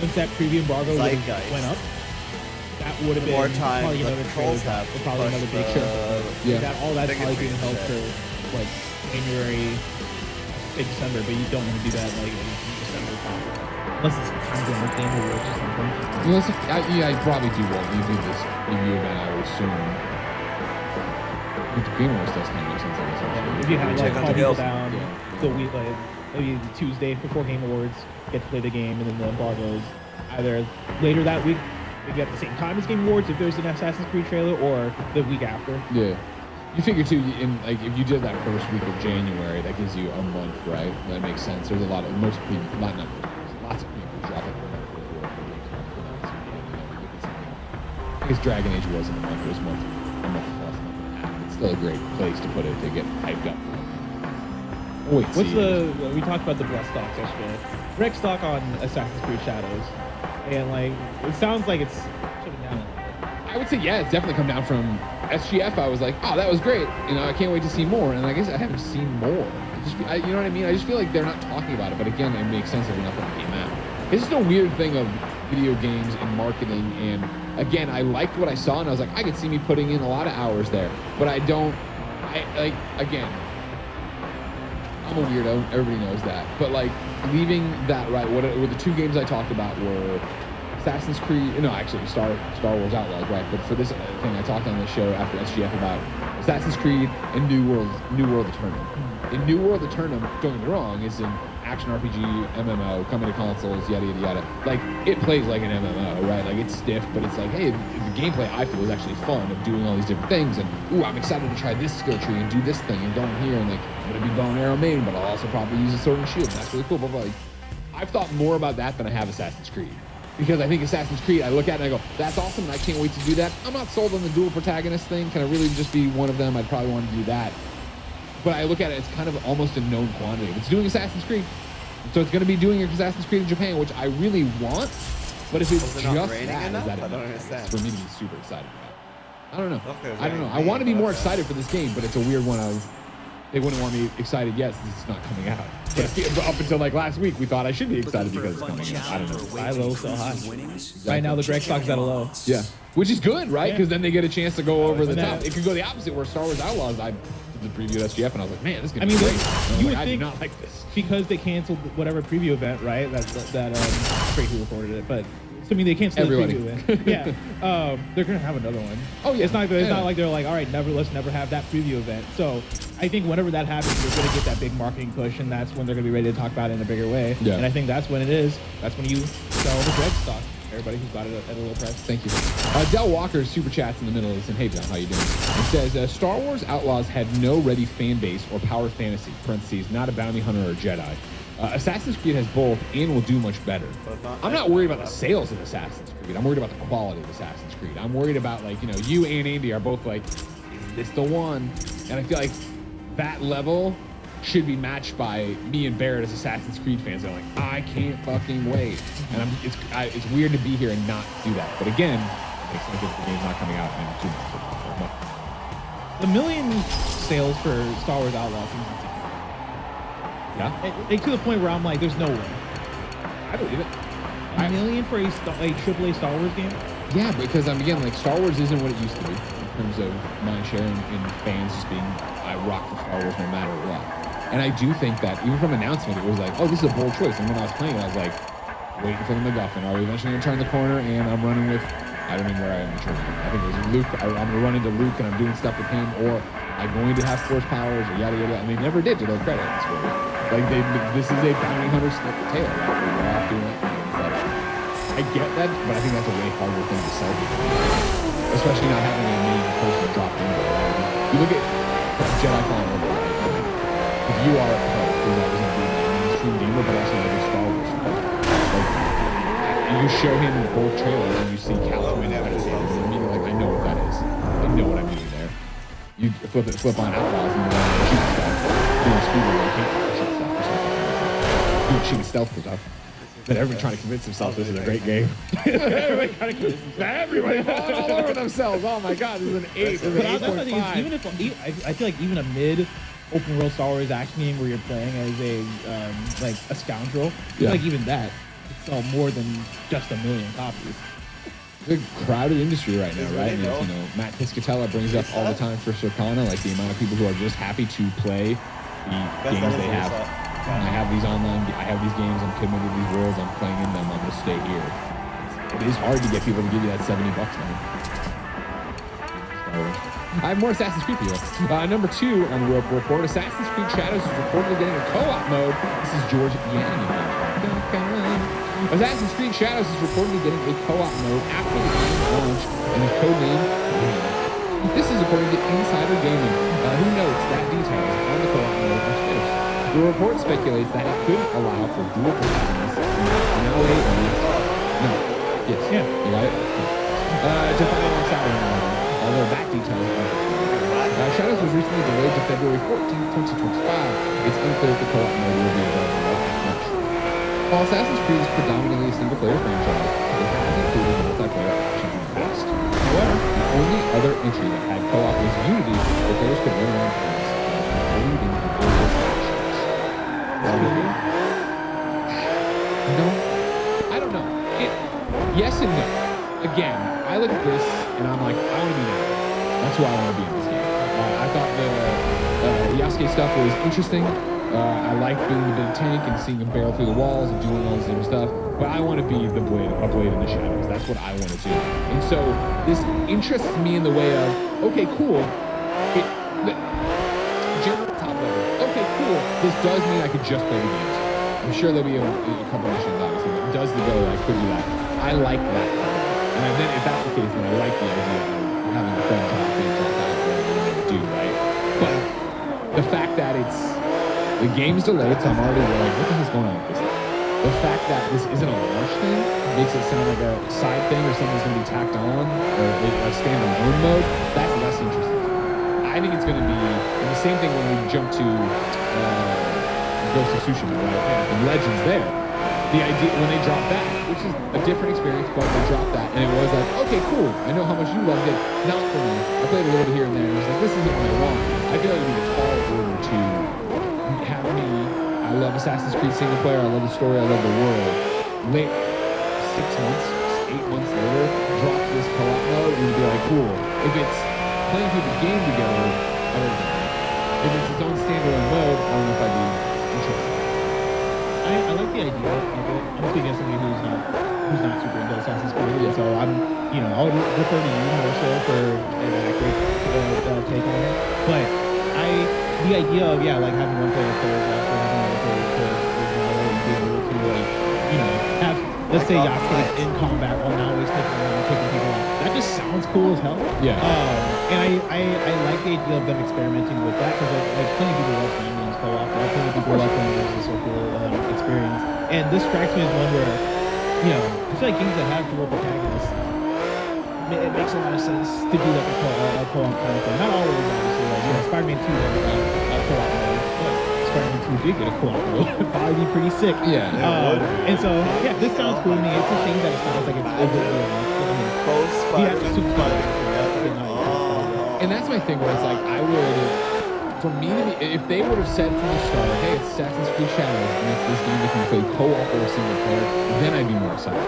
once that preview embargo zeitgeist. went up, that would have The been more time probably the another trolls trailer have drop, to probably push another big the- show. Yeah. All that's Biggest probably being reason, held for yeah. like January, say December, but you don't want to do that like in December probably. Unless it's time to the Game Awards or something. Unless I probably do well. You do this review event, I would assume. The Game Awards does kind of make sense. I guess, actually. If you have Check like on call the people bills. down the week, like maybe the Tuesday before Game Awards, get to play the game, and then the embargoes either later that week, maybe at the same time as Game Awards if there's an Assassin's Creed trailer, or the week after. Yeah. You figure too, in like if you did that first week of January, that gives you a month, right? That makes sense. There's a lot of lots of people drop it. I guess Dragon Age wasn't a month; it was a month plus, month and a half. It's still a great place to put it to get hyped up. Oh, wait, What's we talked about the Bless stocks yesterday. Rec stock on Assassin's Creed Shadows, and like it sounds like it's shutting down. I would say, yeah, it's definitely come down from SGF. I was like, oh, that was great. You know, I can't wait to see more. And I guess I haven't seen more. You know what I mean? I just feel like they're not talking about it. But again, it makes sense if nothing came out. It's just a weird thing of video games and marketing. And again, I liked what I saw, and I was like, I could see me putting in a lot of hours there. But I don't. Again, I'm a weirdo. Everybody knows that. But like leaving that right. What the two games I talked about were Assassin's Creed, no, actually Star Wars Outlaws, right? But for this thing I talked on the show after SGF about Assassin's Creed and New World Eternum. In New World Eternum, don't get me wrong, is an action RPG, MMO, coming to consoles, yada yada yada. Like it plays like an MMO, right? Like it's stiff, but it's like, hey, the gameplay I feel is actually fun of doing all these different things, and ooh, I'm excited to try this skill tree and do this thing and go in here, and like I'm gonna be bow and arrow main, but I'll also probably use a sword and shield. And that's really cool. But like, I've thought more about that than I have Assassin's Creed. Because I think Assassin's Creed, I look at it and I go, that's awesome, and I can't wait to do that. I'm not sold on the dual protagonist thing. Can I really just be one of them? I'd probably want to do that. But I look at it, it's kind of almost a known quantity. If it's doing Assassin's Creed, so it's going to be doing Assassin's Creed in Japan, which I really want. But if it's Was it just not that, raining is enough? that I don't enough, I understand. guess, for me to be super excited about? I don't know. Okay, I don't know. I rain, want to be more okay. excited for this game, but it's a weird one of, they wouldn't want me excited yet since it's not coming out. But up until like last week, we thought I should be excited because it's coming out. I don't know. Buy low, sell high. Winnings? Right now the Greg stock is at a low. Yeah, which is good, right? Yeah. Because then they get a chance to go over the and top. that- It could go the opposite, where Star Wars Outlaws, I did the preview at SGF, and I was like, man, this is gonna I mean, be great. you And I was would like, I do think- not like this. Because they canceled whatever preview event, right? That great who recorded it, but so, I mean they canceled Everybody. the preview event. Yeah, they're gonna have another one. Oh, yeah. It's not Yeah. like they're like, all right, let's never have that preview event. So I think whenever that happens, they're gonna get that big marketing push, and that's when they're gonna be ready to talk about it in a bigger way. Yeah. And I think that's when it is. That's when you sell the Greg stock. Everybody who's got it at a low price. Thank you. Del Walker super chats in the middle and saying, hey, Del, how you doing? It says, Star Wars Outlaws had no ready fan base or power fantasy, parentheses, not a bounty hunter or Jedi. Assassin's Creed has both and will do much better. I'm not worried about the sales of Assassin's Creed. I'm worried about the quality of Assassin's Creed. I'm worried about, like, you know, you and Andy are both like, is this the one? And I feel like that level should be matched by me and Barrett as Assassin's Creed fans. They're like, I can't fucking wait. And it's weird to be here and not do that. But again, it's like if the game's not coming out in 2 months. The million sales for Star Wars Outlaws seems insane. Yeah, To the point where I'm like, there's no way. I believe it. A million for a AAA Star Wars game? Yeah, because again, like Star Wars isn't what it used to be in terms of mind share and fans just being, I rock for Star Wars no matter what. And I do think that even from announcement, it was like, oh, this is a bold choice. And when I was playing it, I was like, waiting for the MacGuffin. Are we eventually going to turn the corner? And I'm running with, I don't even know where I am in terms of, I think it was Luke. I'm going to run into Luke and I'm doing stuff with him, or I'm going to have force powers, or yada, yada. And they never did, to their credit. Like, this is a bounty hunter snip tail, right? We're off doing it. I get that, but I think that's a way harder thing to sell people. Especially not having a main person drop in there. Right? You look at Jedi Fallen Order, right? If you are a pro, who's always going to be a mainstream gamer, but also like a Star Wars fan. Like, you show him both trailers and you see Cal Twin and you're immediately like, I know what that is. I know what I'm doing there. You flip on Outlaws and you're like, shoot stuff. Doing speed like, shoot stuff or something. Doing shooting stealth for stuff. But everyone trying to convince themselves this is a great game. Everybody trying to convince themselves. Everybody falling all over themselves. Oh my God, this is an 8. This is an 8.5. Even if I feel like even a mid open world Star Wars action game where you're playing as a like a scoundrel, like even that, it's sell more than just 1 million copies. It's a crowded industry right now, right? And you know, Matt Piscatella brings up all the time for Circana, like the amount of people who are just happy to play the games they have. I have these online, I have these games, I'm committed to these worlds, I'm playing in them, I'm going to stay here. It is hard to get people to give you that $70 now. I have more Assassin's Creed for you. Number 2 on the report, Assassin's Creed Shadows is reportedly getting a co-op mode. This is George Yang. Assassin's Creed Shadows is reportedly getting a co-op mode after the game launch and is codenamed. This is according to Insider Gaming, who notes that details on the co-op mode are scarce. The report speculates that it could allow for dual protagonists in LA and you got it? To find on Saturday, although that details are Shadows was recently delayed to February 14th, 2025. It's unclear if the co-op mode will be available at launch. While Assassin's Creed is predominantly a single-player franchise, it has included multiplayer options in the past. However, the only other entry that had co-op was Unity, where players could run around things leading to No, I don't know. Yes and no. Again, I look at this and I'm like, I want to be there. That's who I want to be in this game. I thought the Yasuke stuff was interesting. I like being the big tank and seeing him barrel through the walls and doing all this different stuff. But I want to be a blade in the shadows. That's what I want to do. And so this interests me in the way of, okay, cool. General top level. Okay, cool. This does mean I could just play the games. I'm sure there'll be a couple missions, obviously, but it does the go that I could do that. I like that. And then if that's the case, then I like the idea of having a friend talk things like that, whatever you want to do, right? But the fact that the game's delayed, so I'm already like, what the hell's going on with this? The fact that this isn't a launch thing makes it sound like a side thing or something's going to be tacked on, or a standalone mode. That's less interesting. I think it's going to be, and the same thing when we jump to Ghost of Tsushima, right? And Legends there. The idea, when they dropped that, which is a different experience, but they dropped that, and it was like, okay, cool. I know how much you loved it. Not for me. I played a little bit here and there, and it was like, this isn't what I want. I feel like it would be a tall order to have me. I love Assassin's Creed single player. I love the story. I love the world. Late 6 months, 8 months later, drop this co-op mode, and you'd be like, cool. If it's playing through the game together, I don't know. If it's its own standalone mode, I don't know if I'd be interested. I like the idea of it. I'm speaking as somebody who's not super into Assassin's Creed, so I'll refer to you more so for an accurate take on it. But the idea of like having one player for Yasuke, having another player for Ronaldo, and being able to have, let's say Yasuke in combat while now he's taking people out. That just sounds cool as hell. Yeah. And I like the idea of them experimenting with that because like plenty of people love playing games co-op. Plenty of people love playing games as a circular experience. And this strikes me as one where, I feel like games that have dual protagonists, it makes a lot of sense to do like a co-op kind of thing. Not always, obviously. Like, Spider-Man 2 has a co-op mode, but McLaren 2 did get a co-op mode. It'd probably be pretty sick. Yeah. And so, yeah, this sounds cool to me. It's a shame that it sounds like it's overly enough. Both Yeah, Spider-Man. super fun. And that's my thing where it's like, I would, for me to be, if they would have said from the start, hey, it's Assassin's Creed Shadows, and it's this game that can play co-op or single player, then I'd be more excited.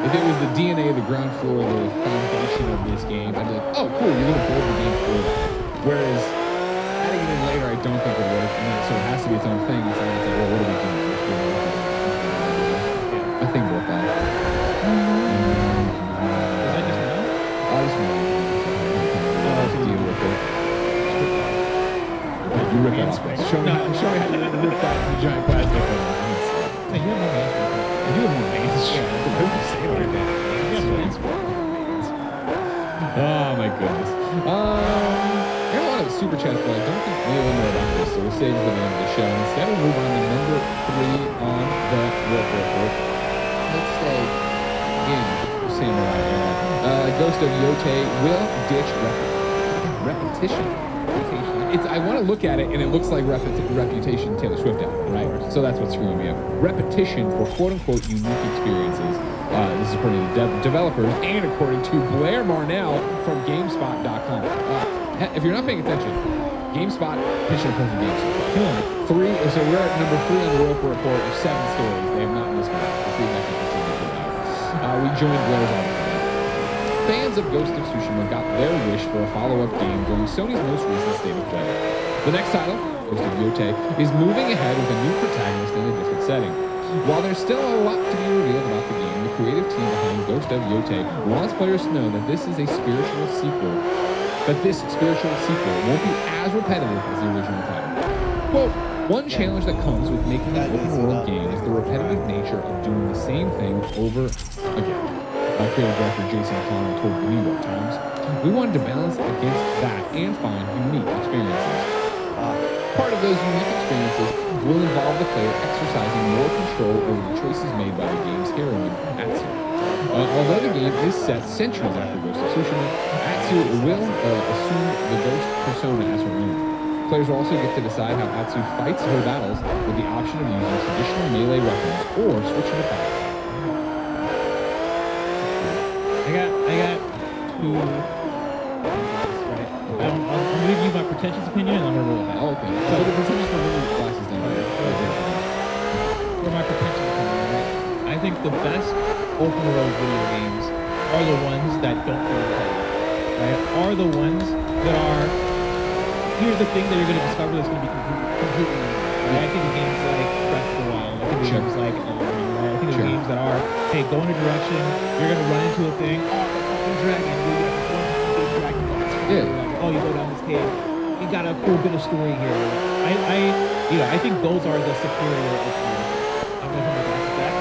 If it was the DNA, the ground floor, the foundation of this game, I'd be like, oh, cool, you're going to build the game for that. Whereas, adding it in later, I don't think would work, and then, so it has to be its own thing. It's like, well, what are we doing? I think we're fine. Is that just now? I just want to deal with it. You rip that off. Show me how you rip that giant plastic one. Hey, you have more hands. I do have more veins. Yeah, I can say it like that. Oh my goodness. I got a lot of super chats, but I don't think we will know about this, so we'll save it for the end of the show. Instead, we'll move on to number 3 on the report. Let's say, again, we're saying the right era. Ghost of Yote will ditch repetition. I want to look at it, and it looks like Reputation Taylor Swift album, right? So that's what's screwing me up. Repetition for quote-unquote unique experiences. This is according to developers and according to Blair Marnell from GameSpot.com. If you're not paying attention, GameSpot pitching a perfect game. So we're at number 3 on the Roper report of 7 stories. They have not missed one. We'll see if I can continue to put it out. We joined Blair's article. Fans of Ghost of Tsushima got their wish for a follow-up game during Sony's most recent State of Play. The next title, Ghost of Yote, is moving ahead with a new protagonist in a different setting. While there's still a lot to be revealed about the game, the creative team behind Ghost of Yote wants players to know that this spiritual sequel won't be as repetitive as the original title. Quote, one challenge that comes with making an open-world game is the repetitive nature of doing the same thing over again. Creative director Jason O'Connell told the New York Times, we wanted to balance against that and find unique experiences. Part of those unique experiences will involve the player exercising more control over the choices made by the game's heroine, Atsu. Although the game is set centuries after Ghost of Tsushima, Atsu will assume the ghost persona as her own. Players will also get to decide how Atsu fights her battles with the option of using traditional melee weapons or switching to fire. I got 2. Right. I'm gonna give you my pretentious opinion, and I'm gonna roll with that. Oh, okay. So the pretentious one really glasses down here. For my pretentious opinion, right? I think the best open world video games are the ones that don't feel repetitive, right? Are the ones that are, here's the thing that you're gonna discover that's gonna be completely new. Right? I think of games like Breath of the Wild. I think of games like Elden Ring, right? I think of games that are, hey, go in a direction, you're gonna run into a thing, oh, the fucking dragon, dude, you got this one big dragon boss. Yeah. Like, oh, you go down this cave, you got a cool bit of story here. I think those are the superior open world. I'm gonna come back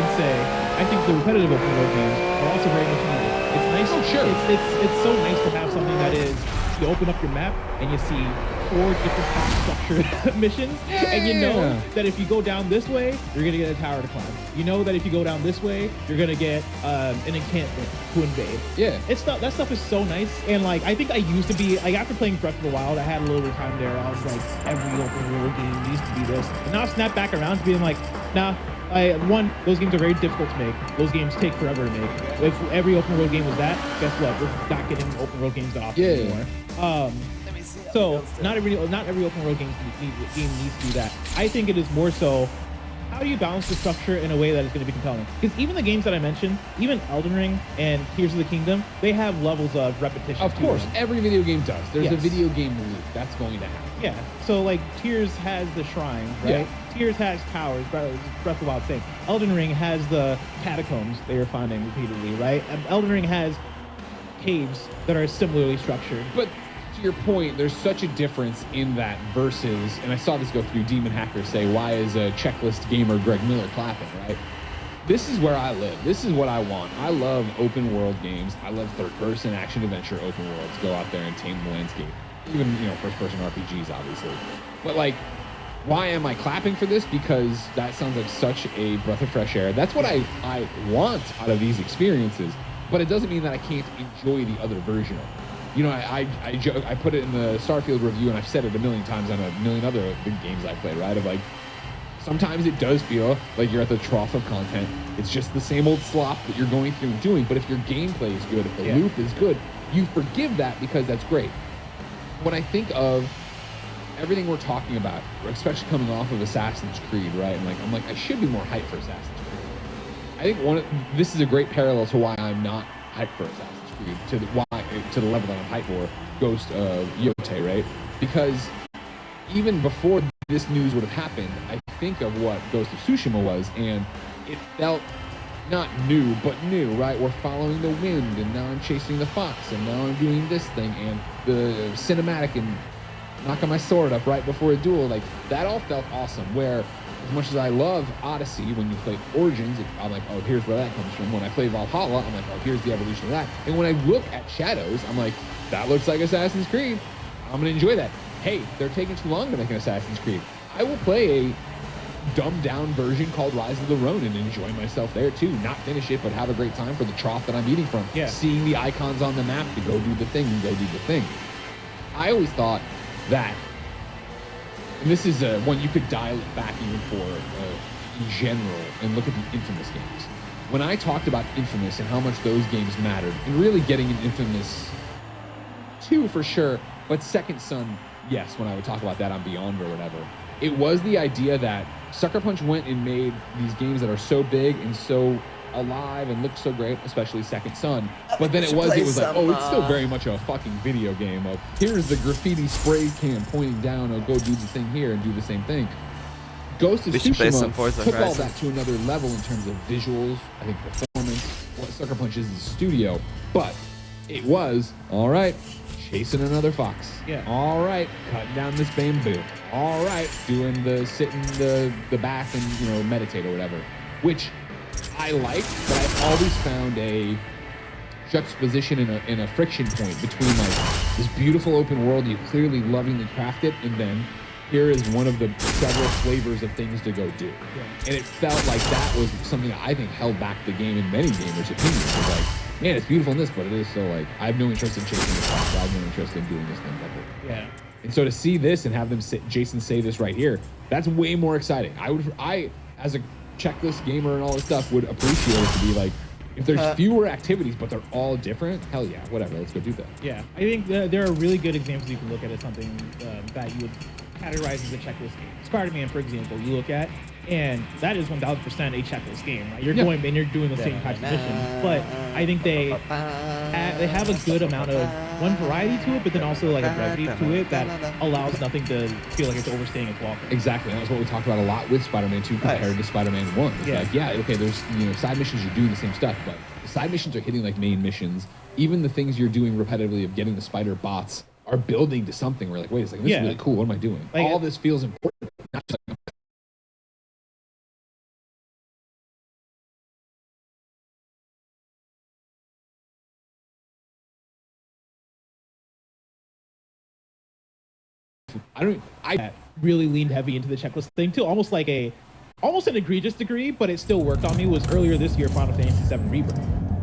and say, I think the repetitive open world games are also very much needed. It's nice. Oh, sure. It's so nice to have something that is, you open up your map and you see 4 different types of structured missions, and you know that if you go down this way, you're gonna get a tower to climb. You know that if you go down this way, you're gonna get an encampment to invade. Yeah. That stuff is so nice, and like I think I used to be like after playing Breath of the Wild, I had a little bit of time there. I was like, every open world game used to be this, and now I've snapped back around to being like, nah. Those games are very difficult to make. Those games take forever to make. If every open world game was that, guess what? We're not getting open world games that often anymore. So not every open world game needs to do that. I think it is more so, how do you balance the structure in a way that is going to be compelling? Because even the games that I mentioned, even Elden Ring and Tears of the Kingdom, they have levels of repetition. Of course, every video game does. There's Yes. a video game loop. That's going to happen. Yeah. So like Tears has the shrine, right? Yeah. Tears has towers, Breath of the Wild same. Elden Ring has the catacombs that you're finding repeatedly, right? And Elden Ring has caves that are similarly structured. But to your point, there's such a difference in that versus, and I saw this go through Demon Hacker say, why is a checklist gamer Greg Miller clapping, right? This is where I live. This is what I want. I love open world games. I love third-person action-adventure open worlds. Go out there and tame the landscape. Even, first-person RPGs, obviously. But, like, why am I clapping for this? Because that sounds like such a breath of fresh air. That's what I want out of these experiences. But it doesn't mean that I can't enjoy the other version of it. You know, I put it in the Starfield review, and I've said it a million times on a million other big games I play, right? Of like, sometimes it does feel like you're at the trough of content. It's just the same old slop that you're going through and doing. But if your gameplay is good, if the loop is good, you forgive that because that's great. When I think of everything we're talking about, especially coming off of Assassin's Creed, right? And like, I'm like, I should be more hyped for Assassin's Creed. I think this is a great parallel to why I'm not hyped for Assassin's Creed, to the level that I'm hyped for Ghost of Yotei, right? Because even before this news would have happened, I think of what Ghost of Tsushima was, and it felt not new, but new, right? We're following the wind, and now I'm chasing the fox, and now I'm doing this thing, and the cinematic and knocking my sword up right before a duel, like that all felt awesome. Where as much as I love Odyssey, when you play Origins, I'm like, oh, here's where that comes from. When I play Valhalla, I'm like, oh, here's the evolution of that. And when I look at Shadows, I'm like, that looks like Assassin's Creed. I'm gonna enjoy that. Hey, they're taking too long to make an Assassin's Creed. I will play a dumbed down version called Rise of the Ronin and enjoy myself there too. Not finish it, but have a great time for the trough that I'm eating from. Yeah. Seeing the icons on the map to go do the thing and go do the thing. I always thought that, and this is one you could dial it back even for in general and look at the Infamous games. When I talked about Infamous and how much those games mattered, and really getting an Infamous 2 for sure, but Second Son, yes, when I would talk about that on Beyond or whatever, it was the idea that Sucker Punch went and made these games that are so big and so alive and look so great, especially Second Son. But then it was like, oh, it's still very much a fucking video game of here's the graffiti spray can pointing down, oh, go do the thing here and do the same thing. Ghost of Tsushima took all that to another level in terms of visuals, I think performance, what Sucker Punch is studio. But it was, all right, chasing another fox. Yeah. All right, cutting down this bamboo. All right, doing the sit in the back and, you know, meditate or whatever. Which I like, but I've always found a juxtaposition and a friction point between like this beautiful open world you clearly lovingly crafted, and then here is one of the several flavors of things to go do. Yeah. And it felt like that was something that I think held back the game in many gamers' opinions. It's like, man, it's beautiful in this, but it is so like, I have no interest in chasing the fox. I have no interest in doing this thing. Yeah. And so to see this and have them Jason say this right here, that's way more exciting. I as a checklist gamer and all this stuff would appreciate it to be like, if there's fewer activities but they're all different, hell yeah, whatever, let's go do that. Yeah, I think there are really good examples you can look at as something that you would categorize as a checklist game. Spider-Man, for example, you look at, and that is 1000% a checklist game, right? You're going and you're doing the same types of missions, but I think they have a good amount of one variety to it, but then also like a brevity to it that allows nothing to feel like it's overstaying its welcome. Exactly, that was what we talked about a lot with Spider-Man 2 compared to Spider-Man 1. It's like, yeah, okay, there's, you know, side missions, you're doing the same stuff, but the side missions are hitting like main missions. Even the things you're doing repetitively of getting the spider bots are building to something. We're like, wait a second, this is really cool. What am I doing? Like, all this feels important. Not just like, I really leaned heavy into the checklist thing too, almost an egregious degree, but it still worked on me. Was earlier this year Final Fantasy VII Rebirth,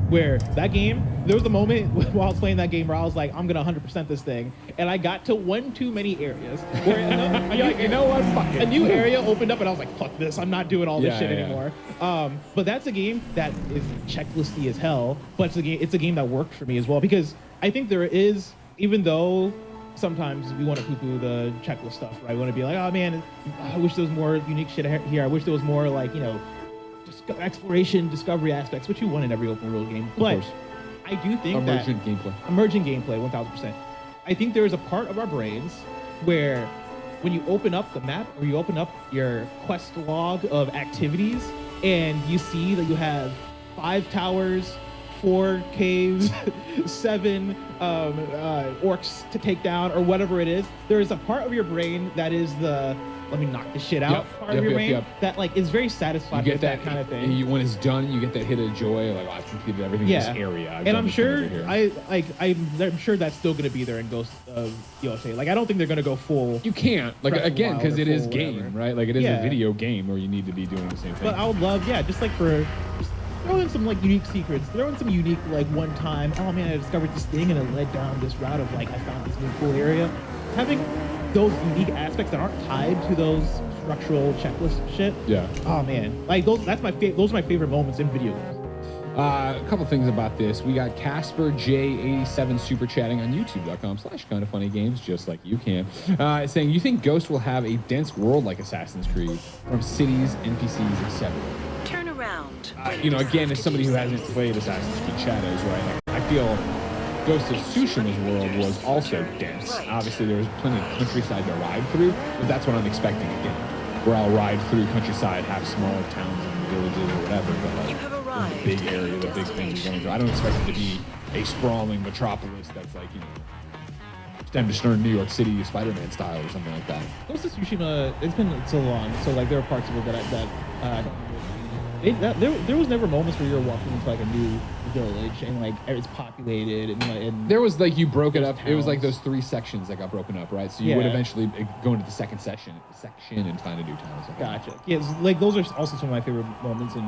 where that game, there was a moment while I was playing that game where I was like, I'm gonna 100% this thing, and I got to one too many areas where you're like, you know what, fuck it. A new area opened up and I was like, fuck this, I'm not doing all this shit anymore. But that's a game that is checklisty as hell, but it's a game that worked for me as well, because I think there is, even though sometimes we want to poo-poo the checklist stuff, right? We want to be like, oh man, I wish there was more unique shit here. I wish there was more like, you know, exploration, discovery aspects, which you want in every open world game. But I do think emergent gameplay, 1000%. I think there is a part of our brains where when you open up the map or you open up your quest log of activities and you see that you have 5 towers, 4 caves, 7 orcs to take down, or whatever it is, there is a part of your brain that is the let me knock this shit out part of your brain that like is very satisfied with that kind of thing. And when it's done, you get that hit of joy, like, oh, I've completed everything in this area. And I'm sure I'm sure that's still going to be there in Ghost of Yotei. Like, I don't think they're going to go full. You can't, like, again, because it is game, whatever. right? Like, it is a video game where you need to be doing the same thing. But I would love, just like for throw in some like unique secrets, throw in some unique like one time, oh man, I discovered this thing and it led down this route of like I found this new cool area. Having those unique aspects that aren't tied to those structural checklist shit. Yeah. Oh man, like those are my favorite moments in video games. A couple things about this. We got Casper J87 super chatting on youtube.com/kindafunnygames, just like you can, saying, you think Ghost will have a dense world like Assassin's Creed, from cities, NPCs, etc.? Turn around. Again, as somebody who hasn't played Assassin's Creed Shadows, right, I feel Ghost of Tsushima's world was also dense. Obviously, there was plenty of countryside to ride through, but that's what I'm expecting again, where I'll ride through countryside, have small towns and villages or whatever, but like, the big area, the big things you're going through. I don't expect it to be a sprawling metropolis that's like, stem to stern New York City Spider-Man style or something like that. Ghost of Tsushima, it's been so long, so like there are parts of it there was never moments where you're walking into like a new village and like it's populated and there was like you broke it up. It was like those 3 sections that got broken up, right? So you would Yeah. eventually go into the second section and find a new town. Gotcha. Yeah, like those are also some of my favorite moments in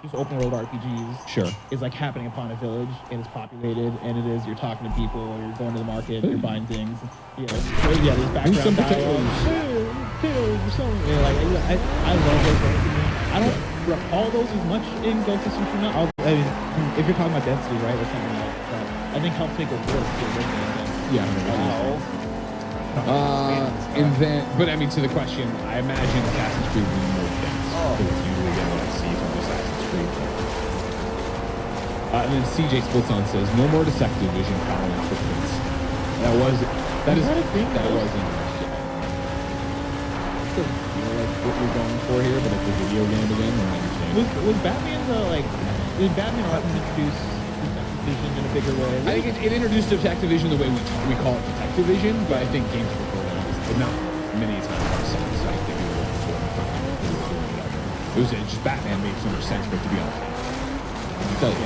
just open world RPGs. Sure. It's like happening upon a village and it's populated and you're talking to people or you're going to the market, you're buying things. There's background dialogue. I love those games. I don't recall those as much in Ghost of Tsushima. I mean, if you're talking about density, right, that's something that I think helps make it work. Yeah. And then, but I mean, to the question, I imagine Assassin's Creed will be more dense. Because it's usually what I see from Assassin's Creed. And then CJ Splitson says, no more Deceptive Vision following footprints. That was interesting. Like what we're going for here, but it's a video game again. Was Batman did Batman Arkham introduce Detective Vision in a bigger way? I think it introduced Detective Vision the way we call it Detective Vision, but I think games before that, but not many times I've seen this. I think it was just Batman made so much sense for it to be on. I'll tell you,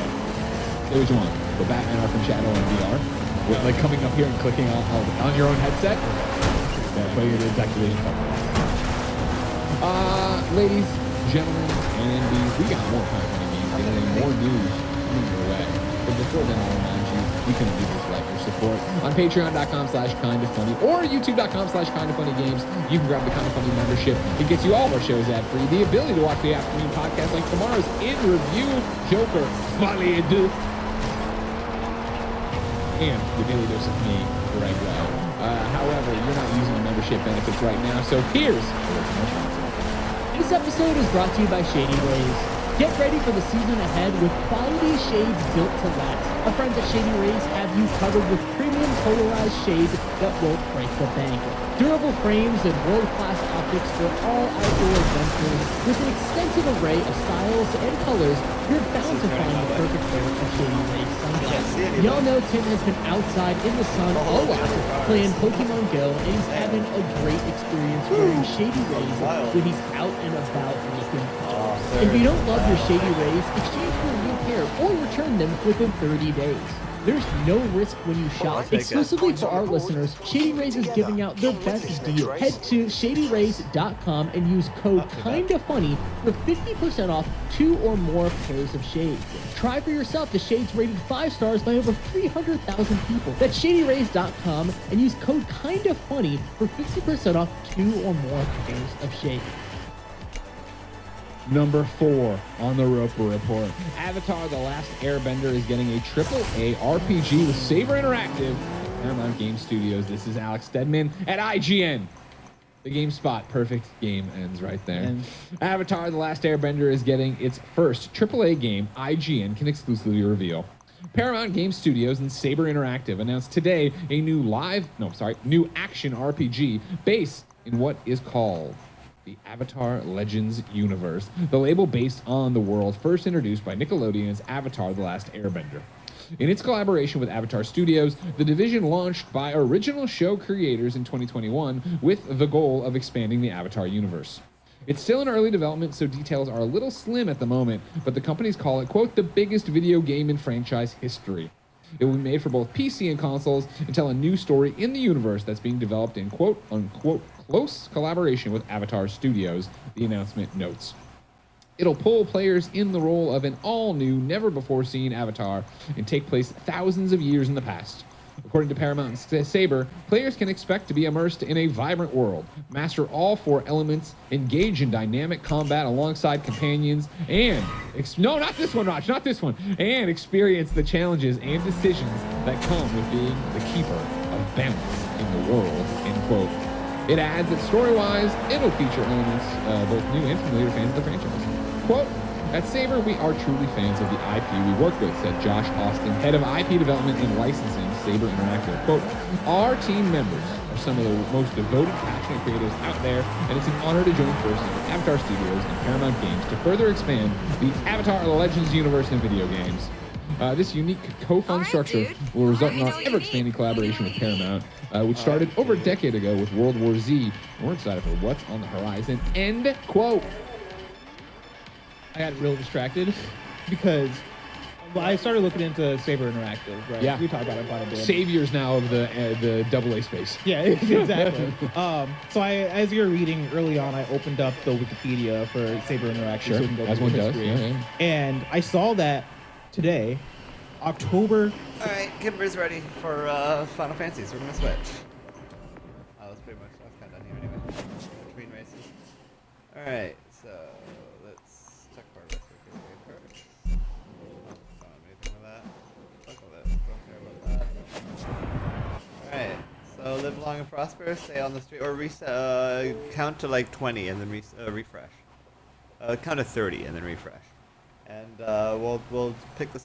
say what you want, but Batman Arkham Shadow on VR, with like coming up here and clicking on your own headset, putting it in Detective Vision. Ladies, gentlemen, and MVs, we got more content and more news coming your way. But before then, I'll remind you, you can do this without your support on patreon.com/kindafunny or youtube.com/kindafunnygames. You can grab the Kinda Funny membership. It gets you all of our shows ad-free. The ability to watch the afternoon podcast like tomorrow's In Review, Joker, Smiley and Do, and the daily dose of me, Greg Lowe. However, you're not using the membership benefits right now, so here's This episode is brought to you by Shady Rays. Get ready for the season ahead with quality shades built to last. Our friends at Shady Rays have you covered with premium polarized shades that won't break the bank. Durable frames and world-class optics for all outdoor adventures. With an extensive array of styles and colors, you're bound to find the perfect pair of Shady Rays sunglasses. Y'all know Tim has been outside in the sun all out playing Pokemon Go, and he's having a great experience wearing Shady Rays when he's out and about looking cool. If you don't love your Shady Rays, exchange for a new pair or return them within 30 days. There's no risk when you shop. Exclusively for our listeners, Shady Rays is giving out their best deal. Head to shadyrays.com and use code KINDAFUNNY for 50% off 2 or more pairs of shades. Try for yourself the shades rated 5 stars by over 300,000 people. That's shadyrays.com and use code KINDAFUNNY for 50% off 2 or more pairs of shades. Number 4 on the Roper Report. Avatar: The Last Airbender is getting a AAA RPG with Saber Interactive, Paramount Game Studios. This is Alex Stedman at IGN. The GameSpot perfect game ends right there. Avatar: The Last Airbender is getting its first AAA game IGN can exclusively reveal. Paramount Game Studios and Saber Interactive announced today a new action RPG based in what is called the Avatar Legends universe, the label based on the world first introduced by Nickelodeon's Avatar: The Last Airbender. In its collaboration with Avatar Studios, the division launched by original show creators in 2021 with the goal of expanding the Avatar universe. It's still in early development, so details are a little slim at the moment, but the companies call it, quote, the biggest video game in franchise history. It will be made for both PC and consoles and tell a new story in the universe that's being developed in, quote, unquote, close collaboration with Avatar Studios, the announcement notes. It'll pull players in the role of an all-new, never-before-seen avatar and take place thousands of years in the past. According to Paramount and Saber, players can expect to be immersed in a vibrant world, master all 4 elements, engage in dynamic combat alongside companions, and no, not this one, Raj, not this one, and experience the challenges and decisions that come with being the keeper of balance in the world, end quote. It adds that story-wise, it'll feature elements both new and familiar fans of the franchise. Quote, at Saber, we are truly fans of the IP we work with, said Josh Austin, head of IP development and licensing, Saber Interactive. Quote, our team members are some of the most devoted, passionate creators out there, and it's an honor to join forces with Avatar Studios and Paramount Games to further expand the Avatar Legends universe in video games. This unique co-fund structure will result in our ever-expanding collaboration with Paramount, which started over a decade ago with World War Z. And we're excited for what's on the horizon. End quote. I got real distracted because I started looking into Saber Interactive, right? Yeah. We talked about it quite a bit. Saviors now of the AA space. Yeah, exactly. So as you were reading early on, I opened up the Wikipedia for Saber Interactive. Sure, so we can go as through one the does. history. Yeah. And I saw that today, October. All right, Kimber's ready for Final Fantasy, so we're gonna switch. Oh, that's pretty much. That's kind of done here anyway. Between races. All right, so let's check our record first. Don't anything with that. Fuck with it. Don't care about that. All right. So live long and prosper. Stay on the street, or reset. Count to like 20 and then refresh. Count to 30 and then refresh. And we'll pick the